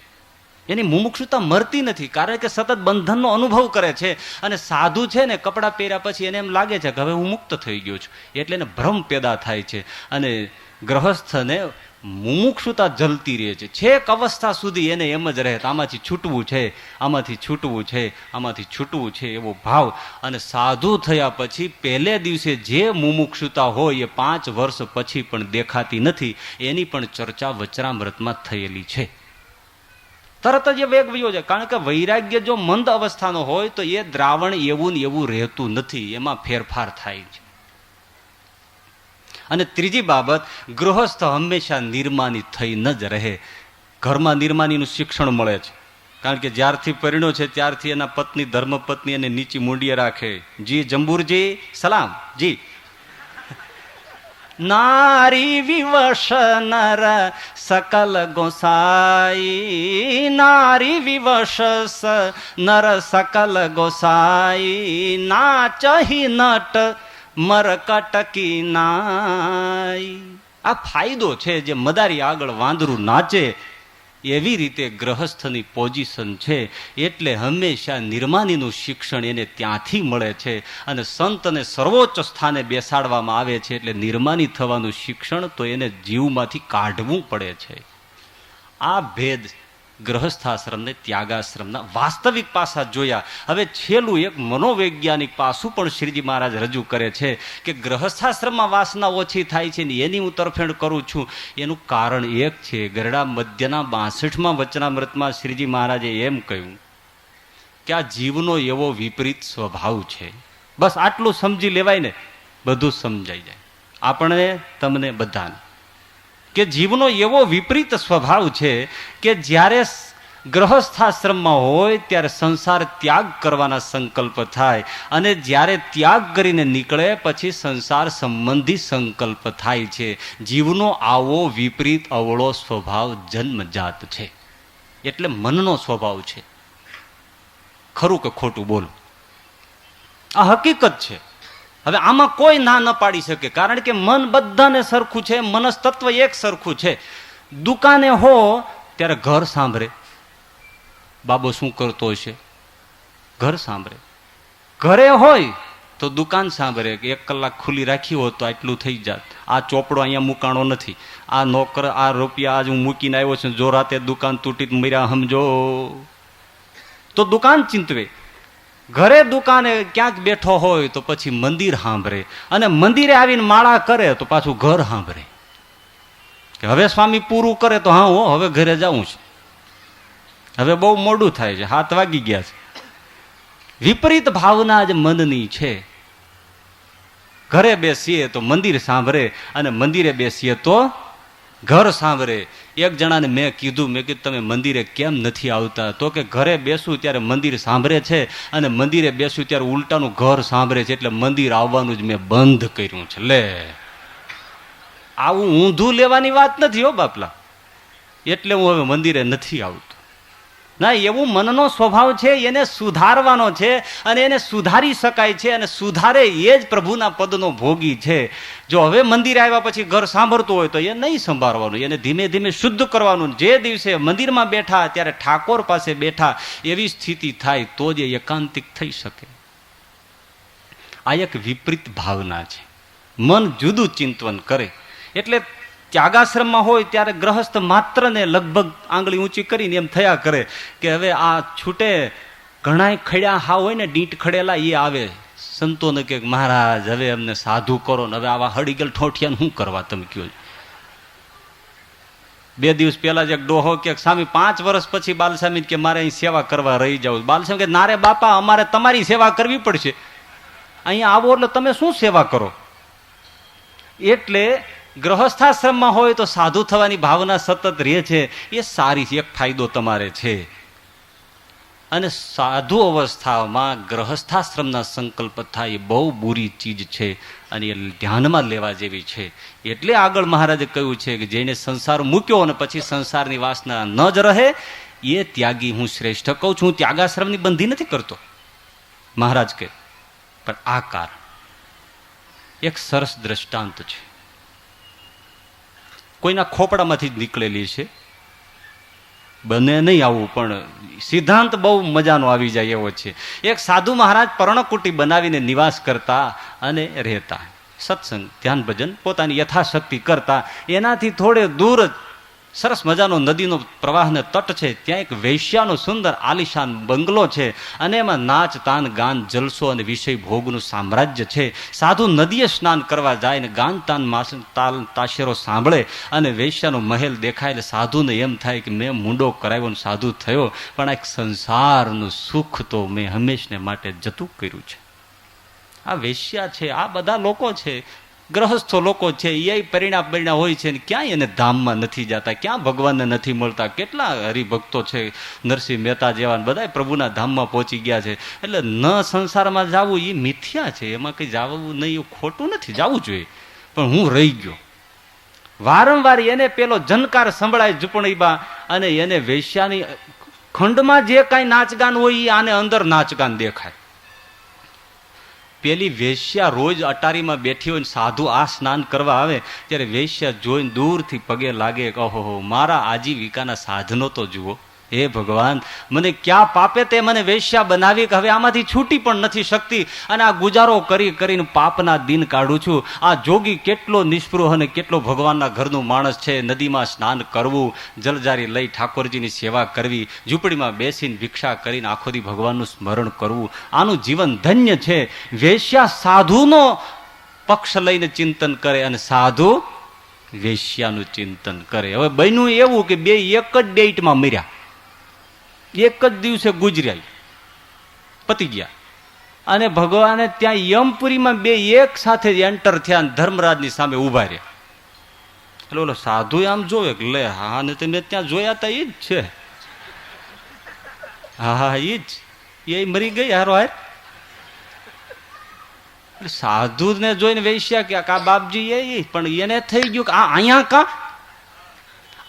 એની મુમુક્ષુતા મરતી નથી, કારણ કે સતત બંધનનો અનુભવ કરે છે. અને સાધુ છે ને કપડાં પહેર્યા પછી એને એમ લાગે છે કે હવે હું મુક્ત થઈ ગયો છું, એટલે એને ભ્રમ પેદા થાય છે. અને ગ્રહસ્થને મુમુક્ષુતા જલતી રહે છે. છેક અવસ્થા સુધી એને એમ જ રહે આમાંથી છૂટવું છે, આમાંથી છૂટવું છે, આમાંથી છૂટવું છે એવો ભાવ. અને સાધુ થયા પછી પહેલે દિવસે જે મુમુક્ષુતા હોય એ 5 વર્ષ પછી પણ દેખાતી નથી. એની પણ ચર્ચા વચનામૃતમાં થયેલી છે. તરત જ એ વેગ વયો જાય. કારણ કે વૈરાગ્ય જો મંદ અવસ્થાનો હોય તો એ દ્રાવણ એવું ને એવું રહેતું નથી, એમાં ફેરફાર થાય છે. અને ત્રીજી બાબત, ગૃહસ્થ હંમેશા નિર્માની થઈ ન જ રહે. ઘરમાં નિર્માનીનું શિક્ષણ મળે છે. કારણ કે જ્યારથી પરિણ્યો છે ત્યારથી એના પત્ની ધર્મપત્ની એને નીચી મૂંડીએ રાખે. જી જંબુરજી સલામ જી. નારી વિવશ નર સકલ ગોસાઈ, નારી વિવશ નર સકલ ગોસાઈ, નાચહી નટ મરકટકી નાઈ. આ ફાયદો છે. જે મદારી આગળ વાંદરું નાચે એવી રીતે ગ્રહસ્થની પોઝિશન છે. એટલે હંમેશા નિર્માનીનું શિક્ષણ એને ત્યાંથી મળે છે. અને સંતને સર્વોચ્ચ સ્થાને બેસાડવામાં આવે છે. એટલે નિર્માની થવાનું શિક્ષણ તો એને જીવમાંથી કાઢવું પડે છે. આ ભેદ ગ્રહસ્થાશ્રમને ત્યાગાશ્રમના વાસ્તવિક પાસા જોયા. હવે છેલ્લું એક મનોવૈજ્ઞાનિક પાસું પણ શ્રીજી મહારાજ રજૂ કરે છે કે ગ્રહસ્થાશ્રમમાં વાસના ઓછી થાય છે ને એની હું તરફેણ કરું છું. એનું કારણ એક છે. ગરડા મધ્યના 62માં વચનામૃતમાં શ્રીજી મહારાજે એમ કહ્યું કે આ જીવનો એવો વિપરીત સ્વભાવ છે. બસ આટલું સમજી લેવાય ને બધું સમજાઈ જાય આપણે તમને બધાને. કે જીવનો એવો વિપરીત સ્વભાવ છે કે જ્યારે ગ્રહસ્થાશ્રમમાં હોય ત્યારે સંસાર ત્યાગ કરવાના સંકલ્પ થાય, અને જ્યારે ત્યાગ કરીને નીકળે પછી સંસાર સંબંધી સંકલ્પ થાય છે. જીવનો આવો વિપરીત અવળો સ્વભાવ જન્મજાત છે. એટલે મનનો સ્વભાવ છે. ખરું કે ખોટું બોલો, આ હકીકત છે. હવે આમાં કોઈ ના ન પાડી શકે. કારણ કે મન બધાને સરખું છે, મનસ્તત્વ એક સરખું છે. દુકાને હો ત્યારે ઘર સાંભળે, બાબો શું કરતો હશે, ઘર સાંભળે. ઘરે હોય તો દુકાન સાંભળે કે 1 કલાક ખુલ્લી રાખી હોત તો આટલું થઈ જાત, આ ચોપડો અહીંયા મૂકાણો નથી, આ નોકર આ રૂપિયા આજ હું મૂકીને આવ્યો છું, જો રાતે દુકાન તૂટી મર્યા સમજો, તો દુકાન ચિંતવે. ઘરે દુકાને ક્યાંક બેઠો હોય તો પછી મંદિર સાંભળે, અને મંદિરે આવીને માળા કરે તો પાછું ઘર સાંભળે કે હવે સ્વામી પૂરું કરે તો હા હો હવે ઘરે જવું છે, હવે બહુ મોડું થાય છે, 7 વાગી ગયા છે. વિપરીત ભાવના જ મનની છે. ઘરે બેસીએ તો મંદિર સાંભળે અને મંદિરે બેસીએ તો ઘર સાંભળે. એક જણાને મેં કીધું તમે મંદિરે કેમ નથી આવતા? તો કે ઘરે બેસું ત્યારે મંદિર સાંભળે છે અને મંદિરે બેસું ત્યારે ઉલટાનું ઘર સાંભળે છે, એટલે મંદિર આવવાનું જ મેં બંધ કર્યું છે. લે, આવું ઊંધું લેવાની વાત નથી હો બાપલા. એટલે હું હવે મંદિરે નથી આવતો. ના, એવું મનનો સ્વભાવ છે, એને સુધારવાનો છે અને એને સુધારી શકાય છે, અને સુધારે એ જ પ્રભુના પદનો ભોગી છે. જો હવે મંદિરે આવ્યા પછી ઘર સાંભળતું હોય તો એ નહીં સંભાળવાનું, એને ધીમે ધીમે શુદ્ધ કરવાનું. જે દિવસે મંદિરમાં બેઠા ત્યારે ઠાકોર પાસે બેઠા એવી સ્થિતિ થાય તો જ એકાંતિક થઈ શકે. આ એક વિપરીત ભાવના છે. મન જુદું ચિંતન કરે. એટલે ત્યાગાશ્રમમાં હોય ત્યારે ગ્રહસ્થ માત્ર ને લગભગ આંગળી ઊંચી કરીને એમ થયા કરે કે હવે આ છૂટે. ઘણા ખડ્યા હા હોય ને ડીંટ ખડેલા એ આવે સંતોને કે મહારાજ હવે અમને સાધુ કરો ને, હવે આવા હડીગલ ઠોઠિયાને શું કરવા તમે કયો? 2 દિવસ પહેલા જ એક ડોહો કે સ્વામી 5 વર્ષ પછી બાલસ્વામી કે મારે અહીં સેવા કરવા રહી જાવ. બાલસ્વામી કે નારે બાપા અમારે તમારી સેવા કરવી પડશે, અહીંયા આવો એટલે તમે શું સેવા કરો? એટલે ગ્રહસ્થાશ્રમમાં હોય તો સાધુ થવાની ભાવના સતત રહે છે. એ સારી એક ફાયદો તમારે છે. અને સાધુ અવસ્થામાં ગ્રહસ્થાશ્રમના સંકલ્પ થાય એ બહુ બુરી ચીજ છે અને એ ધ્યાનમાં લેવા જેવી છે. એટલે આગળ મહારાજે કહ્યું છે કે જેને સંસાર મૂક્યો અને પછી સંસારની વાસના ન જ રહે એ ત્યાગી હું શ્રેષ્ઠ કહું છું. હું ત્યાગાશ્રમની બંધી નથી કરતો મહારાજ કે, પણ આ કારણ એક સરસ દ્રષ્ટાંત છે. કોઈના ખોપડામાંથી જ નીકળેલી છે, બને નહીં આવું પણ સિદ્ધાંત બહુ મજાનો આવી જાય એવો છે. એક સાધુ મહારાજ પર્ણકુટી બનાવીને નિવાસ કરતા અને રહેતા. સત્સંગ, ધ્યાન, ભજન પોતાની યથાશક્તિ કરતા. એનાથી થોડે દૂર જ સરસ મજાનો નદીનો પ્રવાહને તટ છે. ત્યાં એક વેશ્યાનો સુંદર આલિશાન બંગલો છે અને એમાં નાચ, તાન, ગાન, જલસો અને વિષય ભોગનું સામ્રાજ્ય છે. સાધુ નદીએ સ્નાન કરવા જાય ને ગાન, તાન, તાલ, તાશેરો સાંભળે અને વેશ્યાનો મહેલ દેખાય એટલે સાધુને એમ થાય કે મેં મૂંડો કરાવ્યો ને સાધુ થયો, પણ એક સંસારનું સુખ તો મેં હંમેશને માટે જતું કર્યું છે. આ વેશ્યા છે, આ બધા લોકો છે, ગ્રહસ્થો લોકો છે, એ પરિણા હોય છે ને ક્યાંય એને ધામમાં નથી જતા, ક્યાં ભગવાનને નથી મળતા. કેટલા હરિભક્તો છે, નરસિંહ મહેતા જેવા બધા પ્રભુના ધામમાં પહોંચી ગયા છે. એટલે ન સંસારમાં જવું એ મિથ્યા છે, એમાં કંઈ જવું નહીં, એવું ખોટું નથી, જવું જોઈએ. પણ હું રહી ગયો. વારંવાર એને પેલો જનકાર સંભળાય ઝૂંપડીમાં અને એને વેશ્યાની ખંડમાં જે કાંઈ નાચગાન હોય એ આને અંદર નાચગાન દેખાય. પેલી વેશ્યા રોજ અટારીમાં બેઠી હોય, સાધુ આ સ્નાન કરવા આવે ત્યારે વેશ્યા જોઈને દૂરથી પગે લાગે કે ઓહો, મારા આજીવિકાના સાધનો તો જુઓ. હે ભગવાન, મને ક્યાં પાપે તે મને વેશ્યા બનાવી કે હવે આમાંથી છૂટી પણ નથી શકતી અને આ ગુજારો કરી કરીને પાપના દિન કાઢું છું. આ જોગી કેટલો નિષ્પૃહ અને કેટલો ભગવાનના ઘરનું માણસ છે. નદીમાં સ્નાન કરવું, જલજારી લઈ ઠાકોરજીની સેવા કરવી, ઝૂંપડીમાં બેસીને ભિક્ષા કરીને આખો દી ભગવાનનું સ્મરણ કરવું, આનું જીવન ધન્ય છે. વેશ્યા સાધુનો પક્ષ લઈને ચિંતન કરે અને સાધુ વેશ્યાનું ચિંતન કરે. હવે બન્યું એવું કે બે એક જ ડેટમાં મર્યા, એક જ દિવસે ગુજર્યા, પતી ગયા. અને ભગવાને ત્યાં યમપુરીમાં બે એક સાથે એન્ટર થયા, ધર્મરાજની સામે ઉભા રહ્યા. એટલે ઓલો સાધુ આમ જોવે કે લે હા, ને તમે ત્યાં જોયા હતા એ જ છે. હા એ જ, એ મરી ગઈ હારો હાર. સાધુ ને જોઈને વેશ્યા કે કા બાપજી એ, પણ એને થઈ ગયું કે આ અહીંયા કા,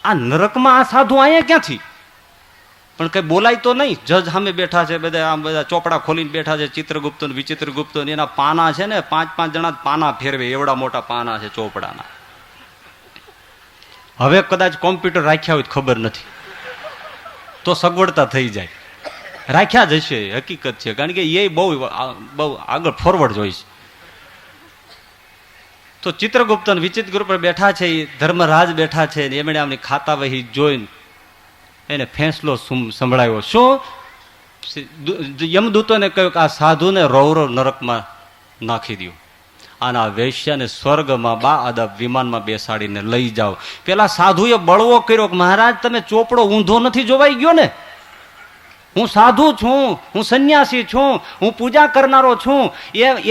આ નરકમાં આ સાધુ અહીંયા ક્યાંથી? પણ કઈ બોલાય તો નહીં. જજ સામે બેઠા છે, બધા આમ બધા ચોપડા ખોલીને બેઠા છે, ચિત્રગુપ્ત વિચિત્રગુપ્ત, એના પાના છે ને 5-5 જણા પાના ફેરવે, એવડા મોટા પાના છે ચોપડાના. હવે કદાચ કોમ્પ્યુટર રાખ્યા હોય ખબર નથી, તો સગવડતા થઈ જાય. રાખ્યા જ હશે, હકીકત છે, કારણ કે એ બહુ આગળ ફોરવર્ડ જોઈશ. તો ચિત્રગુપ્ત વિચિત્રગુપ્ત બેઠા છે, ધર્મરાજ બેઠા છે, એમણે આમની ખાતા વહી જોઈને એને ફેંસલો સંભળાયો. શું? યમદૂતોને કહ્યું કે આ સાધુને રૌરવ નરકમાં નાખી દો, આના વેશ્યાને સ્વર્ગમાં બાઅદબ વિમાનમાં બેસાડીને લઈ જાઓ. પેલા સાધુએ બળવો કર્યો કે મહારાજ તમે ચોપડો ઊંધો નથી જોવાઈ ગયો ને? હું સાધુ છું, હું સંન્યાસી છું, હું પૂજા કરનારો છું.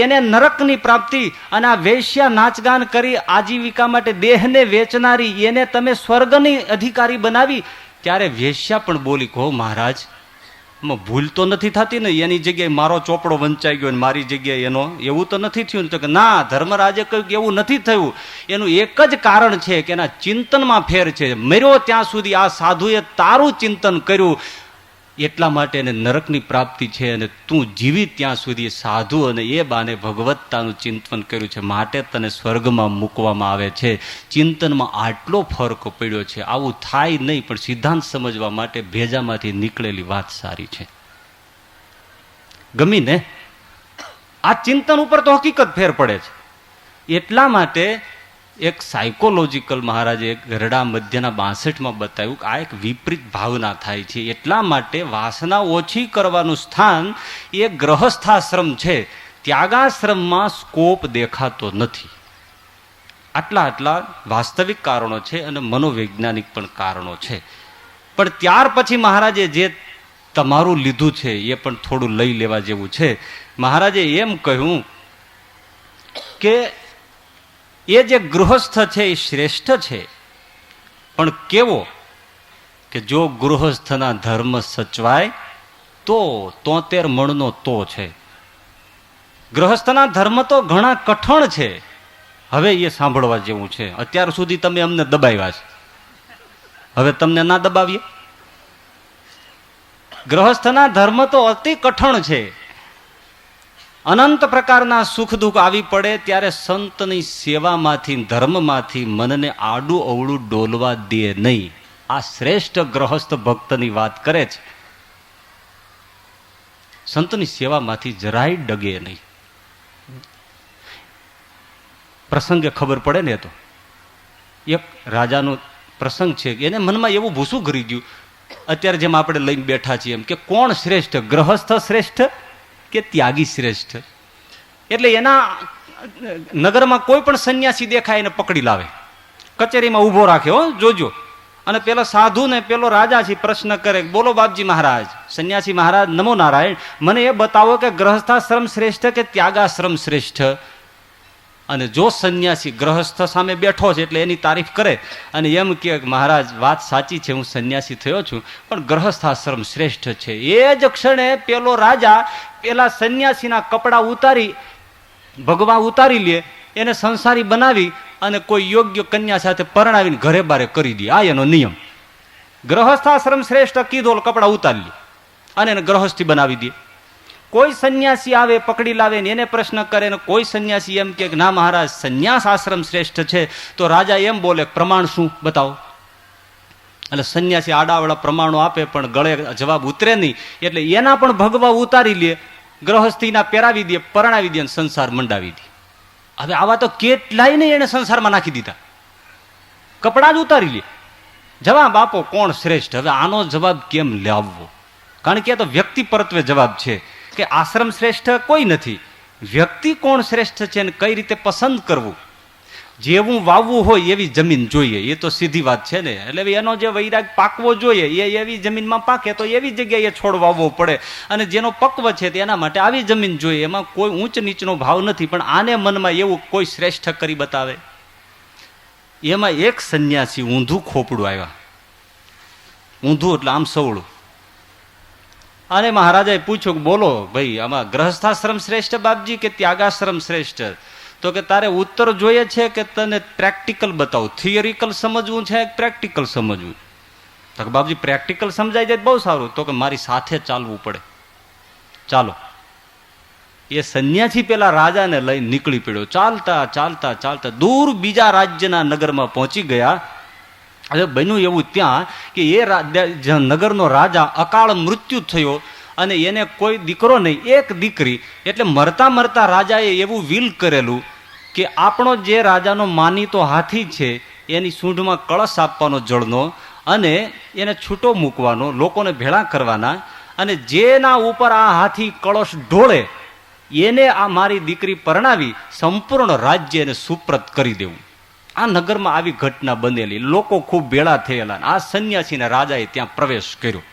એને નરકની પ્રાપ્તિ અને આ વેશ્યા નાચગાન કરી આજીવિકા માટે દેહને વેચનારી એને તમે સ્વર્ગની અધિકારી બનાવી. ત્યારે વેશ્યા પણ બોલી કહો મહારાજ, ભૂલ તો નથી થતી ને? એની જગ્યાએ મારો ચોપડો વંચાઈ ગયો, મારી જગ્યાએ એનો, એવું તો નથી થયું? તો કે ના, ધર્મરાજે કહ્યું કે એવું નથી થયું. એનું એક જ કારણ છે કે એના ચિંતનમાં ફેર છે. મર્યો ત્યાં સુધી આ સાધુએ તારું ચિંતન કર્યું, એટલા માટે એને નરકની પ્રાપ્તિ છે. અને તું જીવી ત્યાં સુધી સાધુ અને એ બાને ભગવત્તાનું ચિંતન કર્યું છે, માટે તને સ્વર્ગમાં મૂકવામાં આવે છે. ચિંતનમાં આટલો ફરક પડ્યો છે. આવું થાય નહીં, પણ સિદ્ધાંત સમજવા માટે ભેજામાંથી નીકળેલી વાત સારી છે. ગમી ને? આ ચિંતન ઉપર તો હકીકત ફેર પડે છે. એટલા માટે એક સાયકોલોજીકલ મહારાજે ગરડા મધ્યના 62માં બતાવ્યું કે આ એક વિપરીત ભાવના થાય છે. એટલા માટે વાસના ઓછી કરવાનું સ્થાન એ ગ્રહસ્થાશ્રમ છે. ત્યાગાશ્રમમાં સ્કોપ દેખાતો નથી. આટલા વાસ્તવિક કારણો છે અને મનોવૈજ્ઞાનિક પણ કારણો છે. પણ ત્યાર પછી મહારાજે જે તમારું લીધું છે એ પણ થોડું લઈ લેવા જેવું છે. મહારાજે એમ કહ્યું કે એ જે ગૃહસ્થ છે એ શ્રેષ્ઠ છે, પણ કેવો? કે જો ગૃહસ્થના ધર્મ સચવાય તો 73 મણનો તો છે. ગૃહસ્થના ધર્મ તો ઘણા કઠણ છે. હવે એ સાંભળવા જેવું છે. અત્યાર સુધી તમે અમને દબાવ્યા છે, હવે તમને ના દબાવીએ. ગૃહસ્થના ધર્મ તો અતિ કઠણ છે. અનંત પ્રકારના સુખ દુઃખ આવી પડે ત્યારે સંતની સેવામાંથી, ધર્મમાંથી મનને આડું અવળું ડોલવા દે નહીં. આ શ્રેષ્ઠ ગ્રહસ્થ ભક્તની વાત કરે છે. સંતની સેવામાંથી જરાય ડગે નહીં. પ્રસંગે ખબર પડે ને. તો એક રાજાનો પ્રસંગ છે, એને મનમાં એવું ભૂસું કરી ગયું, અત્યારે જેમ આપણે લઈને બેઠા છીએ એમ, કે કોણ શ્રેષ્ઠ, ગ્રહસ્થ શ્રેષ્ઠ કે ત્યાગી શ્રેષ્ઠ? એટલે એના નગરમાં કોઈ પણ સંન્યાસી દેખાય એને પકડી લાવે, કચેરીમાં ઊભો રાખે, હો જોજો. અને પેલો સાધુ ને પેલો રાજા છે પ્રશ્ન કરે, બોલો બાપજી મહારાજ, સંન્યાસી મહારાજ નમો નારાયણ, મને એ બતાવો કે ગ્રહસ્થાશ્રમ શ્રેષ્ઠ કે ત્યાગાશ્રમ શ્રેષ્ઠ? અને જો સંન્યાસી ગ્રહસ્થ સામે બેઠો છે એટલે એની તારીફ કરે અને એમ કે મહારાજ વાત સાચી છે, હું સંન્યાસી થયો છું, પણ ગ્રહસ્થાશ્રમ શ્રેષ્ઠ છે, એ જ ક્ષણે પેલો રાજા પેલા સંન્યાસીના કપડા ઉતારી ભગવા ઉતારી લે, એને સંસારી બનાવી અને કોઈ યોગ્ય કન્યા સાથે પરણાવીને ઘરે બારે કરી દે. આ એનો નિયમ. ગ્રહસ્થાશ્રમ શ્રેષ્ઠ કીધો, કપડા ઉતારી લે અને એને ગ્રહસ્થી બનાવી દે. કોઈ સંન્યાસી આવે પકડી લાવે ને એને પ્રશ્ન કરે ને કોઈ સંન્યાસી એમ કે ના મહારાજ સંન્યાસ આશ્રમ શ્રેષ્ઠ છે, તો રાજા એમ બોલે, પ્રમાણ શું બતાવો? એટલે સંન્યાસી આડાવડા પ્રમાણો આપે પણ ગળે જવાબ ઉતરે નહીં, એટલે એના પણ ભગવા ઉતારી લે, ગ્રહસ્થીના પહેરાવી દે, પરણાવી દે અને સંસાર મંડાવી દે. હવે આવા તો કેટલાય ને એને સંસારમાં નાખી દીધા, કપડા જ ઉતારી લે. જવાબ આપો કોણ શ્રેષ્ઠ? હવે આનો જવાબ કેમ લાવવો? કારણ કે આ તો વ્યક્તિ પરત્વે જવાબ છે કે આશ્રમ શ્રેષ્ઠ કોઈ નથી, વ્યક્તિ કોણ શ્રેષ્ઠ છે અને કઈ રીતે પસંદ કરવું. જેવું વાવવું હોય એવી જમીન જોઈએ, એ તો સીધી વાત છે ને. એટલે એનો જે વૈરાગ પાકવો જોઈએ એ એવી જમીનમાં પાકે તો એવી જગ્યાએ છોડ વાવવો પડે, અને જેનો પક્વ છે તેના માટે આવી જમીન જોઈએ. એમાં કોઈ ઊંચ નીચનો ભાવ નથી, પણ આને મનમાં એવું કોઈ શ્રેષ્ઠ કરી બતાવે. એમાં એક સંન્યાસી ઊંધું ખોપડું આવ્યા, ઊંધું એટલે આમ સવળું. અને મહારાજાએ પૂછ્યું કે બોલો ભાઈ, આમાં ગ્રહસ્થાશ્રમ શ્રેષ્ઠ બાપજી કે ત્યાગાશ્રમ શ્રેષ્ઠ? તો કે તારે ઉત્તર જોઈએ છે કે તને પ્રેક્ટિકલ બતાવું, થિયરિકલ સમજવું છે કે પ્રેક્ટિકલ સમજવું? તો કે બાપજી પ્રેક્ટિકલ સમજાઈ જાય બહુ સારું. તો કે મારી સાથે ચાલવું પડે. ચાલો. એ સંન્યાસી પેલા રાજાને લઈને નીકળી પડ્યો, ચાલતા ચાલતા ચાલતા દૂર બીજા રાજ્યના નગરમાં પહોંચી ગયા. હવે બન્યું એવું ત્યાં કે એ નગરનો રાજા અકાળ મૃત્યુ થયો અને એને કોઈ દીકરો નહીં, એક દીકરી. એટલે મરતા મરતા રાજાએ એવું વિલ કરેલું કે આપણો જે રાજાનો માનીતો હાથી છે એની સૂંઢમાં કળશ આપવાનો જળનો, અને એને છૂટો મૂકવાનો, લોકોને ભેળા કરવાના, અને જેના ઉપર આ હાથી કળશ ઢોળે એને આ મારી દીકરી પરણાવી સંપૂર્ણ રાજ્ય એને સુપ્રત કરી દેવું. આ નગરમાં આવી ઘટના બનેલી, લોકો ખૂબ ભેળા થયેલા. આ સંન્યાસીને રાજાએ ત્યાં પ્રવેશ કર્યો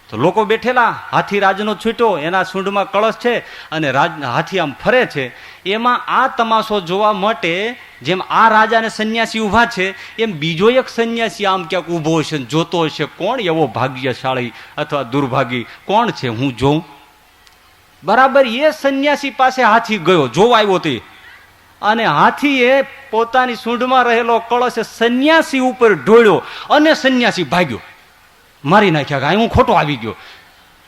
તો લોકો બેઠેલા, હાથી રાજનો છૂટ્યો, એના સૂંઢમાં કળશ છે અને હાથી આમ ફરે છે. એમાં આ તમાશો જોવા માટે જેમ આ રાજા અને સંન્યાસી ઉભા છે એમ બીજો એક સંન્યાસી આમ ક્યાંક ઊભો હશે, જોતો હશે કોણ એવો ભાગ્યશાળી અથવા દુર્ભાગી કોણ છે, હું જોઉં. બરાબર એ સંન્યાસી પાસે હાથી ગયો, જોવા આવ્યો તે, અને હાથીએ પોતાની સૂંઢમાં રહેલો કળશ સંન્યાસી ઉપર ઢોળ્યો અને સંન્યાસી ભાગ્યો, મારી નાખ્યા. હું ખોટો આવી ગયો.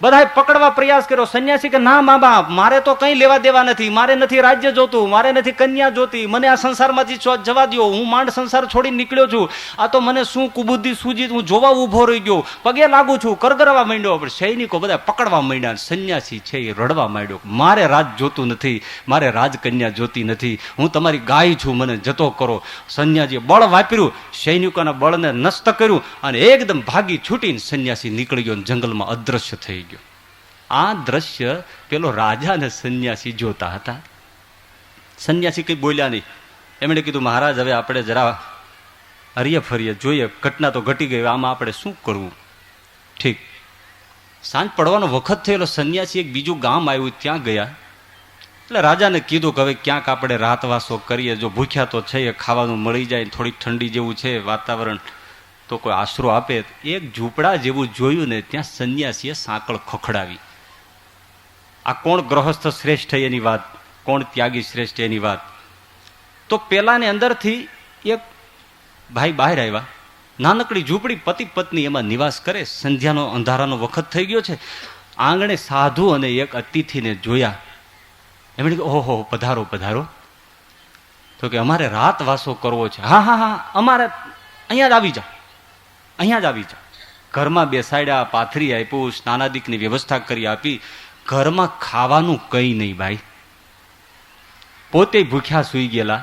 બધાએ પકડવા પ્રયાસ કર્યો. સંન્યાસી કે ના મા બાપ, મારે તો કઈ લેવા દેવા નથી, મારે નથી રાજ્ય જોતું, મારે નથી કન્યા જોતી, મને આ સંસારમાંથી જવા દો, હું માંડ સંસાર છોડી નીકળ્યો છું. આ તો મને શું કુબુદ્ધિ સૂજી, હું જોવા ઉભો રહી ગયો, પગે લાગુ છું, કરગરવા માંડ્યો. પણ સૈનિકો બધા પકડવા માંડ્યા. સંન્યાસી છે એ રડવા માંડ્યો, મારે રાજ જોતું નથી, મારે રાજકન્યા જોતી નથી, હું તમારી ગાય છું, મને જતો કરો. સંન્યાસીએ બળ વાપર્યું, સૈનિકોના બળને નષ્ટ કર્યું અને એકદમ ભાગી છૂટીને સંન્યાસી નીકળી ગયો, જંગલમાં અદ્રશ્ય થઈ ગયો. આ દ્રશ્ય પેલો રાજા અને સંન્યાસી જોતા હતા. સંન્યાસી કઈ બોલ્યા નહીં. એમણે કીધું મહારાજ હવે આપણે જરા હરીએ ફરીએ જોઈએ, ઘટના તો ઘટી ગઈ, આમાં આપણે શું કરવું? ઠીક. સાંજ પડવાનો વખત થયેલો. સંન્યાસી એક બીજું ગામ આવ્યું, ત્યાં ગયા. એટલે રાજાને કીધું કે હવે ક્યાંક આપણે રાતવાસો કરીએ, જો ભૂખ્યા તો છે, ખાવાનું મળી જાય, થોડીક ઠંડી જેવું છે વાતાવરણ, તો કોઈ આશરો આપે. એક ઝૂંપડા જેવું જોયું ને ત્યાં સંન્યાસીએ સાંકળ ખખડાવી. આ કોણ ગ્રહસ્થ શ્રેષ્ઠ એની વાત, કોણ ત્યાગી શ્રેષ્ઠ એની વાત. તો પેલાની અંદરથી એક ભાઈ બહાર આવ્યા. નાનકડી ઝૂંપડી, પતિ પત્ની એમાં નિવાસ કરે. સંધ્યાનો અંધારાનો વખત થઈ ગયો છે. આંગણે સાધુ અને એક અતિથિને જોયા. એમણે કહ્યું ઓહો પધારો પધારો. તો કે અમારે રાતવાસો કરવો છે. હા હા હા, અમારે અહીંયા જ આવી જાઓ, અહીંયા જ આવી જાઓ. ઘરમાં બેસાડ્યા, પાથરી આપ્યું, સ્નાનાદિકની વ્યવસ્થા કરી આપી. ઘરમાં ખાવાનું કંઈ નહીં ભાઈ, પોતે ભૂખ્યા સૂઈ ગયેલા.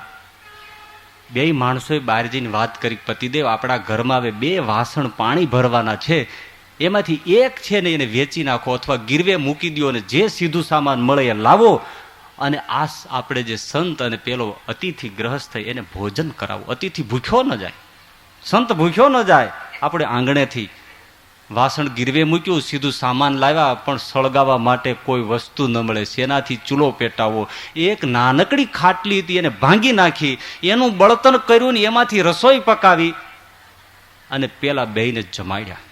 બે માણસોએ બહાર જઈને વાત કરી, પતિદેવ આપણા ઘરમાં હવે 2 વાસણ પાણી ભરવાના છે, એમાંથી એક છે ને એને વેચી નાખો અથવા ગીરવે મૂકી દો અને જે સીધું સામાન મળે એ લાવો અને આ આપણે જે સંત અને પેલો અતિથિ ગ્રહસ્થ એને ભોજન કરાવો. અતિથિ ભૂખ્યો ન જાય, સંત ભૂખ્યો ન જાય. આપણે આંગણેથી વાસણ ગીરવે મૂક્યું, સીધું સામાન લાવ્યા, પણ સળગાવવા માટે કોઈ વસ્તુ ન મળે, શેનાથી ચૂલો પેટાવો. એક નાનકડી ખાટલી હતી એને ભાંગી નાખી, એનું બળતણ કર્યું ને એમાંથી રસોઈ પકાવી અને પેલા બેયને જમાડ્યા.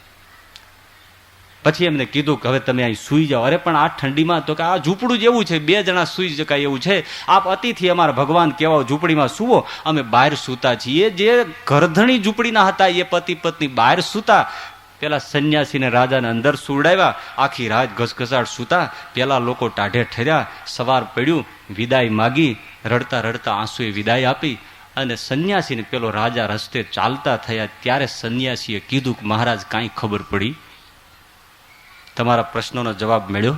પછી એમને કીધું કે હવે તમે અહીં સૂઈ જાઓ. અરે પણ આ ઠંડીમાં, તો કે આ ઝૂંપડું જેવું છે, 2 જણા સૂઈ શકાય એવું છે, આપ અતિથિ અમારા ભગવાન કહેવાઓ, ઝૂંપડીમાં સૂવો, અમે બહાર સૂતા છીએ. જે ઘરધણી ઝૂંપડીના હતા એ પતિ પત્ની બહાર સૂતા. પેલા સંન્યાસીને રાજાને અંદર સુવડાવ્યા, આખી રાત ઘસઘસાટ સૂતા. પેલા લોકો ટાઢે ઠર્યા, સવાર પડ્યું, વિદાય માગી, રડતા રડતા આંસુએ વિદાય આપી અને સંન્યાસીને પેલો રાજા રસ્તે ચાલતા થયા. ત્યારે સંન્યાસીએ કીધું કે મહારાજ કાંઈ ખબર પડી? તમારા પ્રશ્નોનો જવાબ મળ્યો?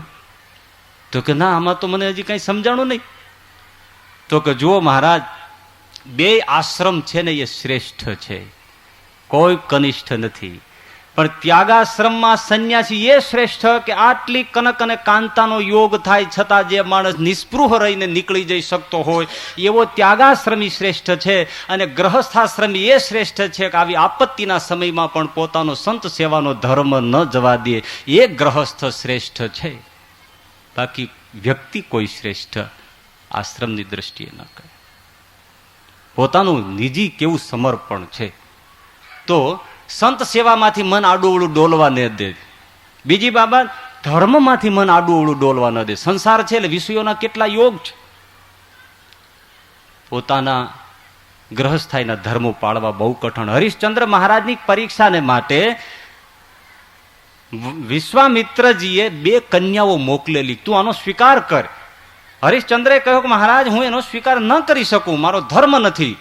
તો કે ના, આમાં તો મને હજી કઈ સમજાણું નહીં. તો કે જુઓ મહારાજ, 2 આશ્રમ છે ને એ શ્રેષ્ઠ છે, કોઈ કનિષ્ઠ નથી. પણ ત્યાગાશ્રમમાં સંન્યાસી એ શ્રેષ્ઠ કે આટલી કનક અને કાંતાનો યોગ થાય છતાં જે માણસ નિસ્પૃહ રહીને નીકળી જઈ શકતો હોય એવો ત્યાગાશ્રમી શ્રેષ્ઠ છે. અને ગ્રહસ્થાશ્રમી એ શ્રેષ્ઠ છે કે આવી આપત્તિના સમયમાં પણ પોતાનો સંત સેવાનો ધર્મ ન જવા દે, એ ગ્રહસ્થ શ્રેષ્ઠ છે. બાકી વ્યક્તિ કોઈ શ્રેષ્ઠ આશ્રમની દ્રષ્ટિએ ન કરે. પોતાનું નિજી કેવું સમર્પણ છે. તો સંત સેવામાંથી મન આડું ડોલવા ન દે. બીજી બાબત, ધર્મમાંથી મન આડું ડોલવા ન દે. સંસાર છે એટલે વિષયોના કેટલા યોગ છે. પોતાના ગ્રહસ્થાયના ધર્મો પાળવા બહુ કઠણ. હરિશ્ચંદ્ર મહારાજની પરીક્ષાને માટે વિશ્વામિત્રજીએ 2 કન્યાઓ મોકલેલી, તું આનો સ્વીકાર કર. હરિશ્ચંદ્રે કહ્યું કે મહારાજ હું એનો સ્વીકાર ન કરી શકું, મારો ધર્મ નથી.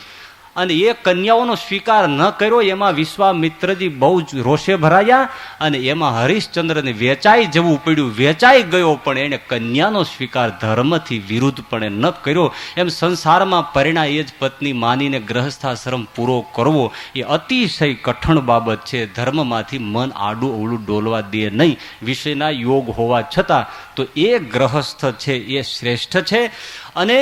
અને એ કન્યાઓનો સ્વીકાર ન કર્યો એમાં વિશ્વામિત્રજી બહુ જ રોષે ભરાયા અને એમાં હરિશ્ચંદ્રને વેચાઈ જવું પડ્યું. વેચાઈ ગયો, પણ એને કન્યાનો સ્વીકાર ધર્મથી વિરુદ્ધપણે ન કર્યો. એમ સંસારમાં પરિણા એ જ પત્ની માનીને ગ્રહસ્થાશ્રમ પૂરો કરવો એ અતિશય કઠણ બાબત છે. ધર્મમાંથી મન આડું અવળું ડોલવા દે નહીં. વિષયના યોગ હોવા છતાં તો એ ગ્રહસ્થ છે એ શ્રેષ્ઠ છે. અને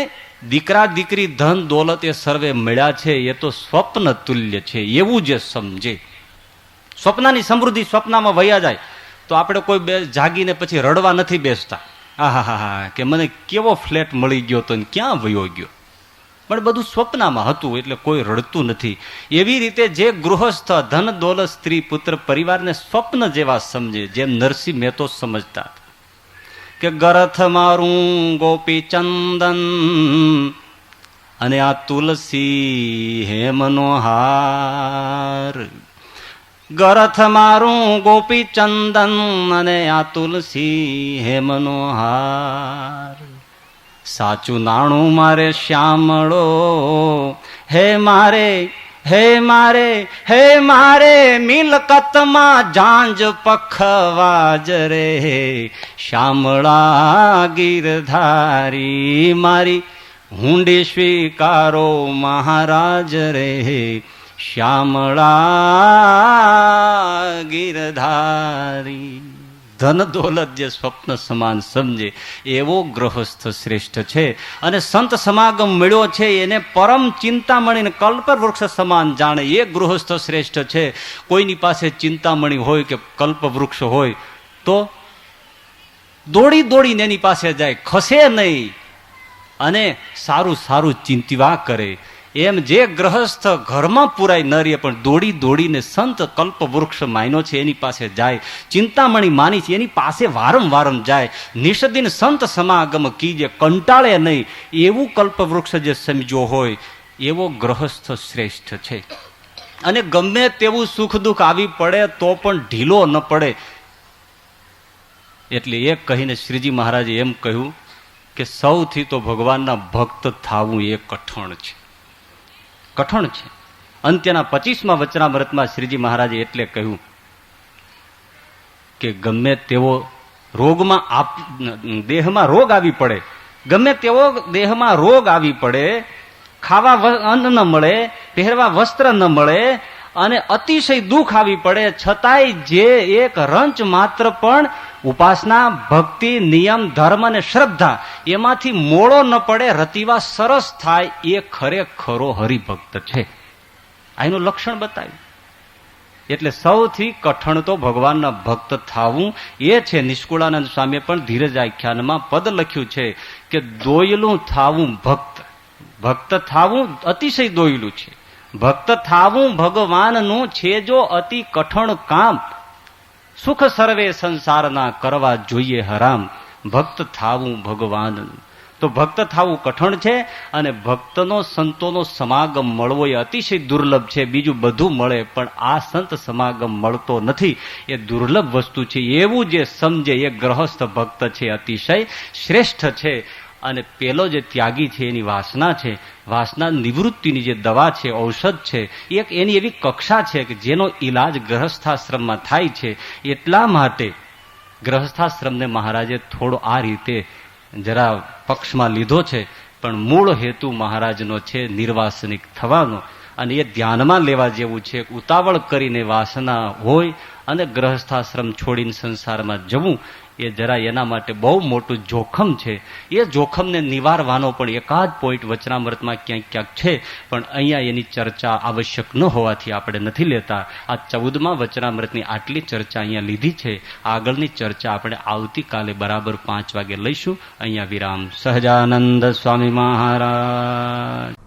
દીકરા દીકરી ધન દોલત એ સર્વે મળ્યા છે એ તો સ્વપ્ન તુલ્ય છે, એવું જે સમજે. સ્વપ્નની સમૃદ્ધિ સ્વપ્નમાં વયા જાય તો આપણે કોઈ જાગીને પછી રડવા નથી બેસતા, આહા કે મને કેવો ફ્લેટ મળી ગયો તો ક્યાં વયો ગયો. પણ બધું સ્વપ્નમાં હતું એટલે કોઈ રડતું નથી. એવી રીતે જે ગૃહસ્થ ધન દોલત સ્ત્રી પુત્ર પરિવારને સ્વપ્ન જેવા સમજે, જેમ નરસિંહ મહેતો સમજતા કે ગરથ મારું ગોપી ચંદન અને આ તુલસી હેમનો હાર. ગરથ મારું ગોપી ચંદન અને આ તુલસી હેમનો હાર. સાચું નાણું મારે શ્યામળો, હે મારે હે મારે હે મારે મિલકતમાં જાંજ પખવાજ રે. શ્યામળા ગીરધારી મારી હુંડી સ્વીકારો મહારાજ રે. શ્યામળા ગીરધારી. ધન દોલત જે સ્વપ્ન સમાન સમજે એવો ગ્રહસ્થ શ્રેષ્ઠ છે. અને સંત સમાગમ મળ્યો છે એને પરમ ચિંતામણીને કલ્પવૃક્ષ સમાન જાણે એ ગૃહસ્થ શ્રેષ્ઠ છે. કોઈની પાસે ચિંતામણી હોય કે કલ્પવૃક્ષ હોય તો દોડી દોડીને એની પાસે જાય, ખસે નહીં અને સારું સારું ચિંતવા કરે. એમ જે ગ્રહસ્થ ઘરમાં પુરાય ન રહે પણ દોડી દોડીને સંત કલ્પવૃક્ષ માન્યો છે એની પાસે જાય, ચિંતામણી માની છે એની પાસે વારંવાર જાય. નિષદિન સંત સમાગમ કીજે, કંટાળે નહીં એવું કલ્પવૃક્ષ જે સમજ્યો હોય એવો ગ્રહસ્થ શ્રેષ્ઠ છે. અને ગમે તેવું સુખ દુઃખ આવી પડે તો પણ ઢીલો ન પડે. એટલે એ કહીને શ્રીજી મહારાજે એમ કહ્યું કે સૌથી તો ભગવાનના ભક્ત થવું એ કઠણ છે, કઠણ છે. અંત્યના 25મા વચનામૃતમાં શ્રીજી મહારાજે એટલે કહ્યું કે ગમે તેવો દેહમાં રોગ આવી પડે, ગમે તેવો દેહમાં રોગ આવી પડે ખાવા અન્ન ન મળે, પહેરવા વસ્ત્ર ન મળે અને અતિશય દુઃખ આવી પડે, છતાંય જે એક રંચ માત્ર પણ ઉપાસના, ભક્તિ, નિયમ, ધર્મ અને શ્રદ્ધા એમાંથી મોળો ન પડે, રતિવા સરસ થાય, એ ખરેખરો હરિભક્ત છે. આ એનું લક્ષણ બતાવ્યું. એટલે સૌથી કઠણ તો ભગવાનના ભક્ત થાવું એ છે. નિષ્કુળાનંદ સ્વામીએ પણ ધીરજ આખ્યાનમાં પદ લખ્યું છે કે દોયલું થાવું ભક્ત, ભક્ત થાવું અતિશય દોયલું છે. ભક્ત થાવું ભગવાનનું છે જો અતિ કઠણ કામ, સુખ સર્વે સંસારના કરવા જોઈએ હરામ, ભક્ત થાવું ભગવાનનું. તો ભક્ત થાવું કઠણ છે અને ભક્તનો સંતોનો સમાગમ મળવો એ અતિશય દુર્લભ છે. બીજું બધું મળે પણ આ સંત સમાગમ મળતો નથી, એ દુર્લભ વસ્તુ છે. એવું જે સમજે એ ગ્રહસ્થ ભક્ત છે, અતિશય શ્રેષ્ઠ છે. અને પેલો જે ત્યાગી છે એની વાસના છે, વાસના નિવૃત્તિની જે દવા છે, ઔષધ છે, એક એની એવી કક્ષા છે કે જેનો ઈલાજ ગ્રહસ્થાશ્રમમાં થાય છે. એટલા માટે ગ્રહસ્થાશ્રમને મહારાજે થોડો આ રીતે જરા પક્ષમાં લીધો છે, પણ મૂળ હેતુ મહારાજનો છે નિર્વાસનિક થવાનો. અને એ ધ્યાનમાં લેવા જેવું છે. ઉતાવળ કરીને વાસના હોય અને ગ્રહસ્થાશ્રમ છોડીને સંસારમાં જવું એ જરા એના માટે બહુ મોટું જોખમ છે. એ જોખમને નિવારવાનો પણ એકાદ પોઈન્ટ વચનામૃતમાં ક્યાંક ક્યાંક છે, પણ અહીંયા એની ચર્ચા આવશ્યક ન હોવાથી આપણે નથી લેતા. આ 14મા વચનામૃતની આટલી ચર્ચા અહીંયા લીધી છે. આગળની ચર્ચા આપણે આવતીકાલે બરાબર 5 વાગે લઈશું. અહીંયા વિરામ. સહજાનંદ સ્વામી મહારાજ.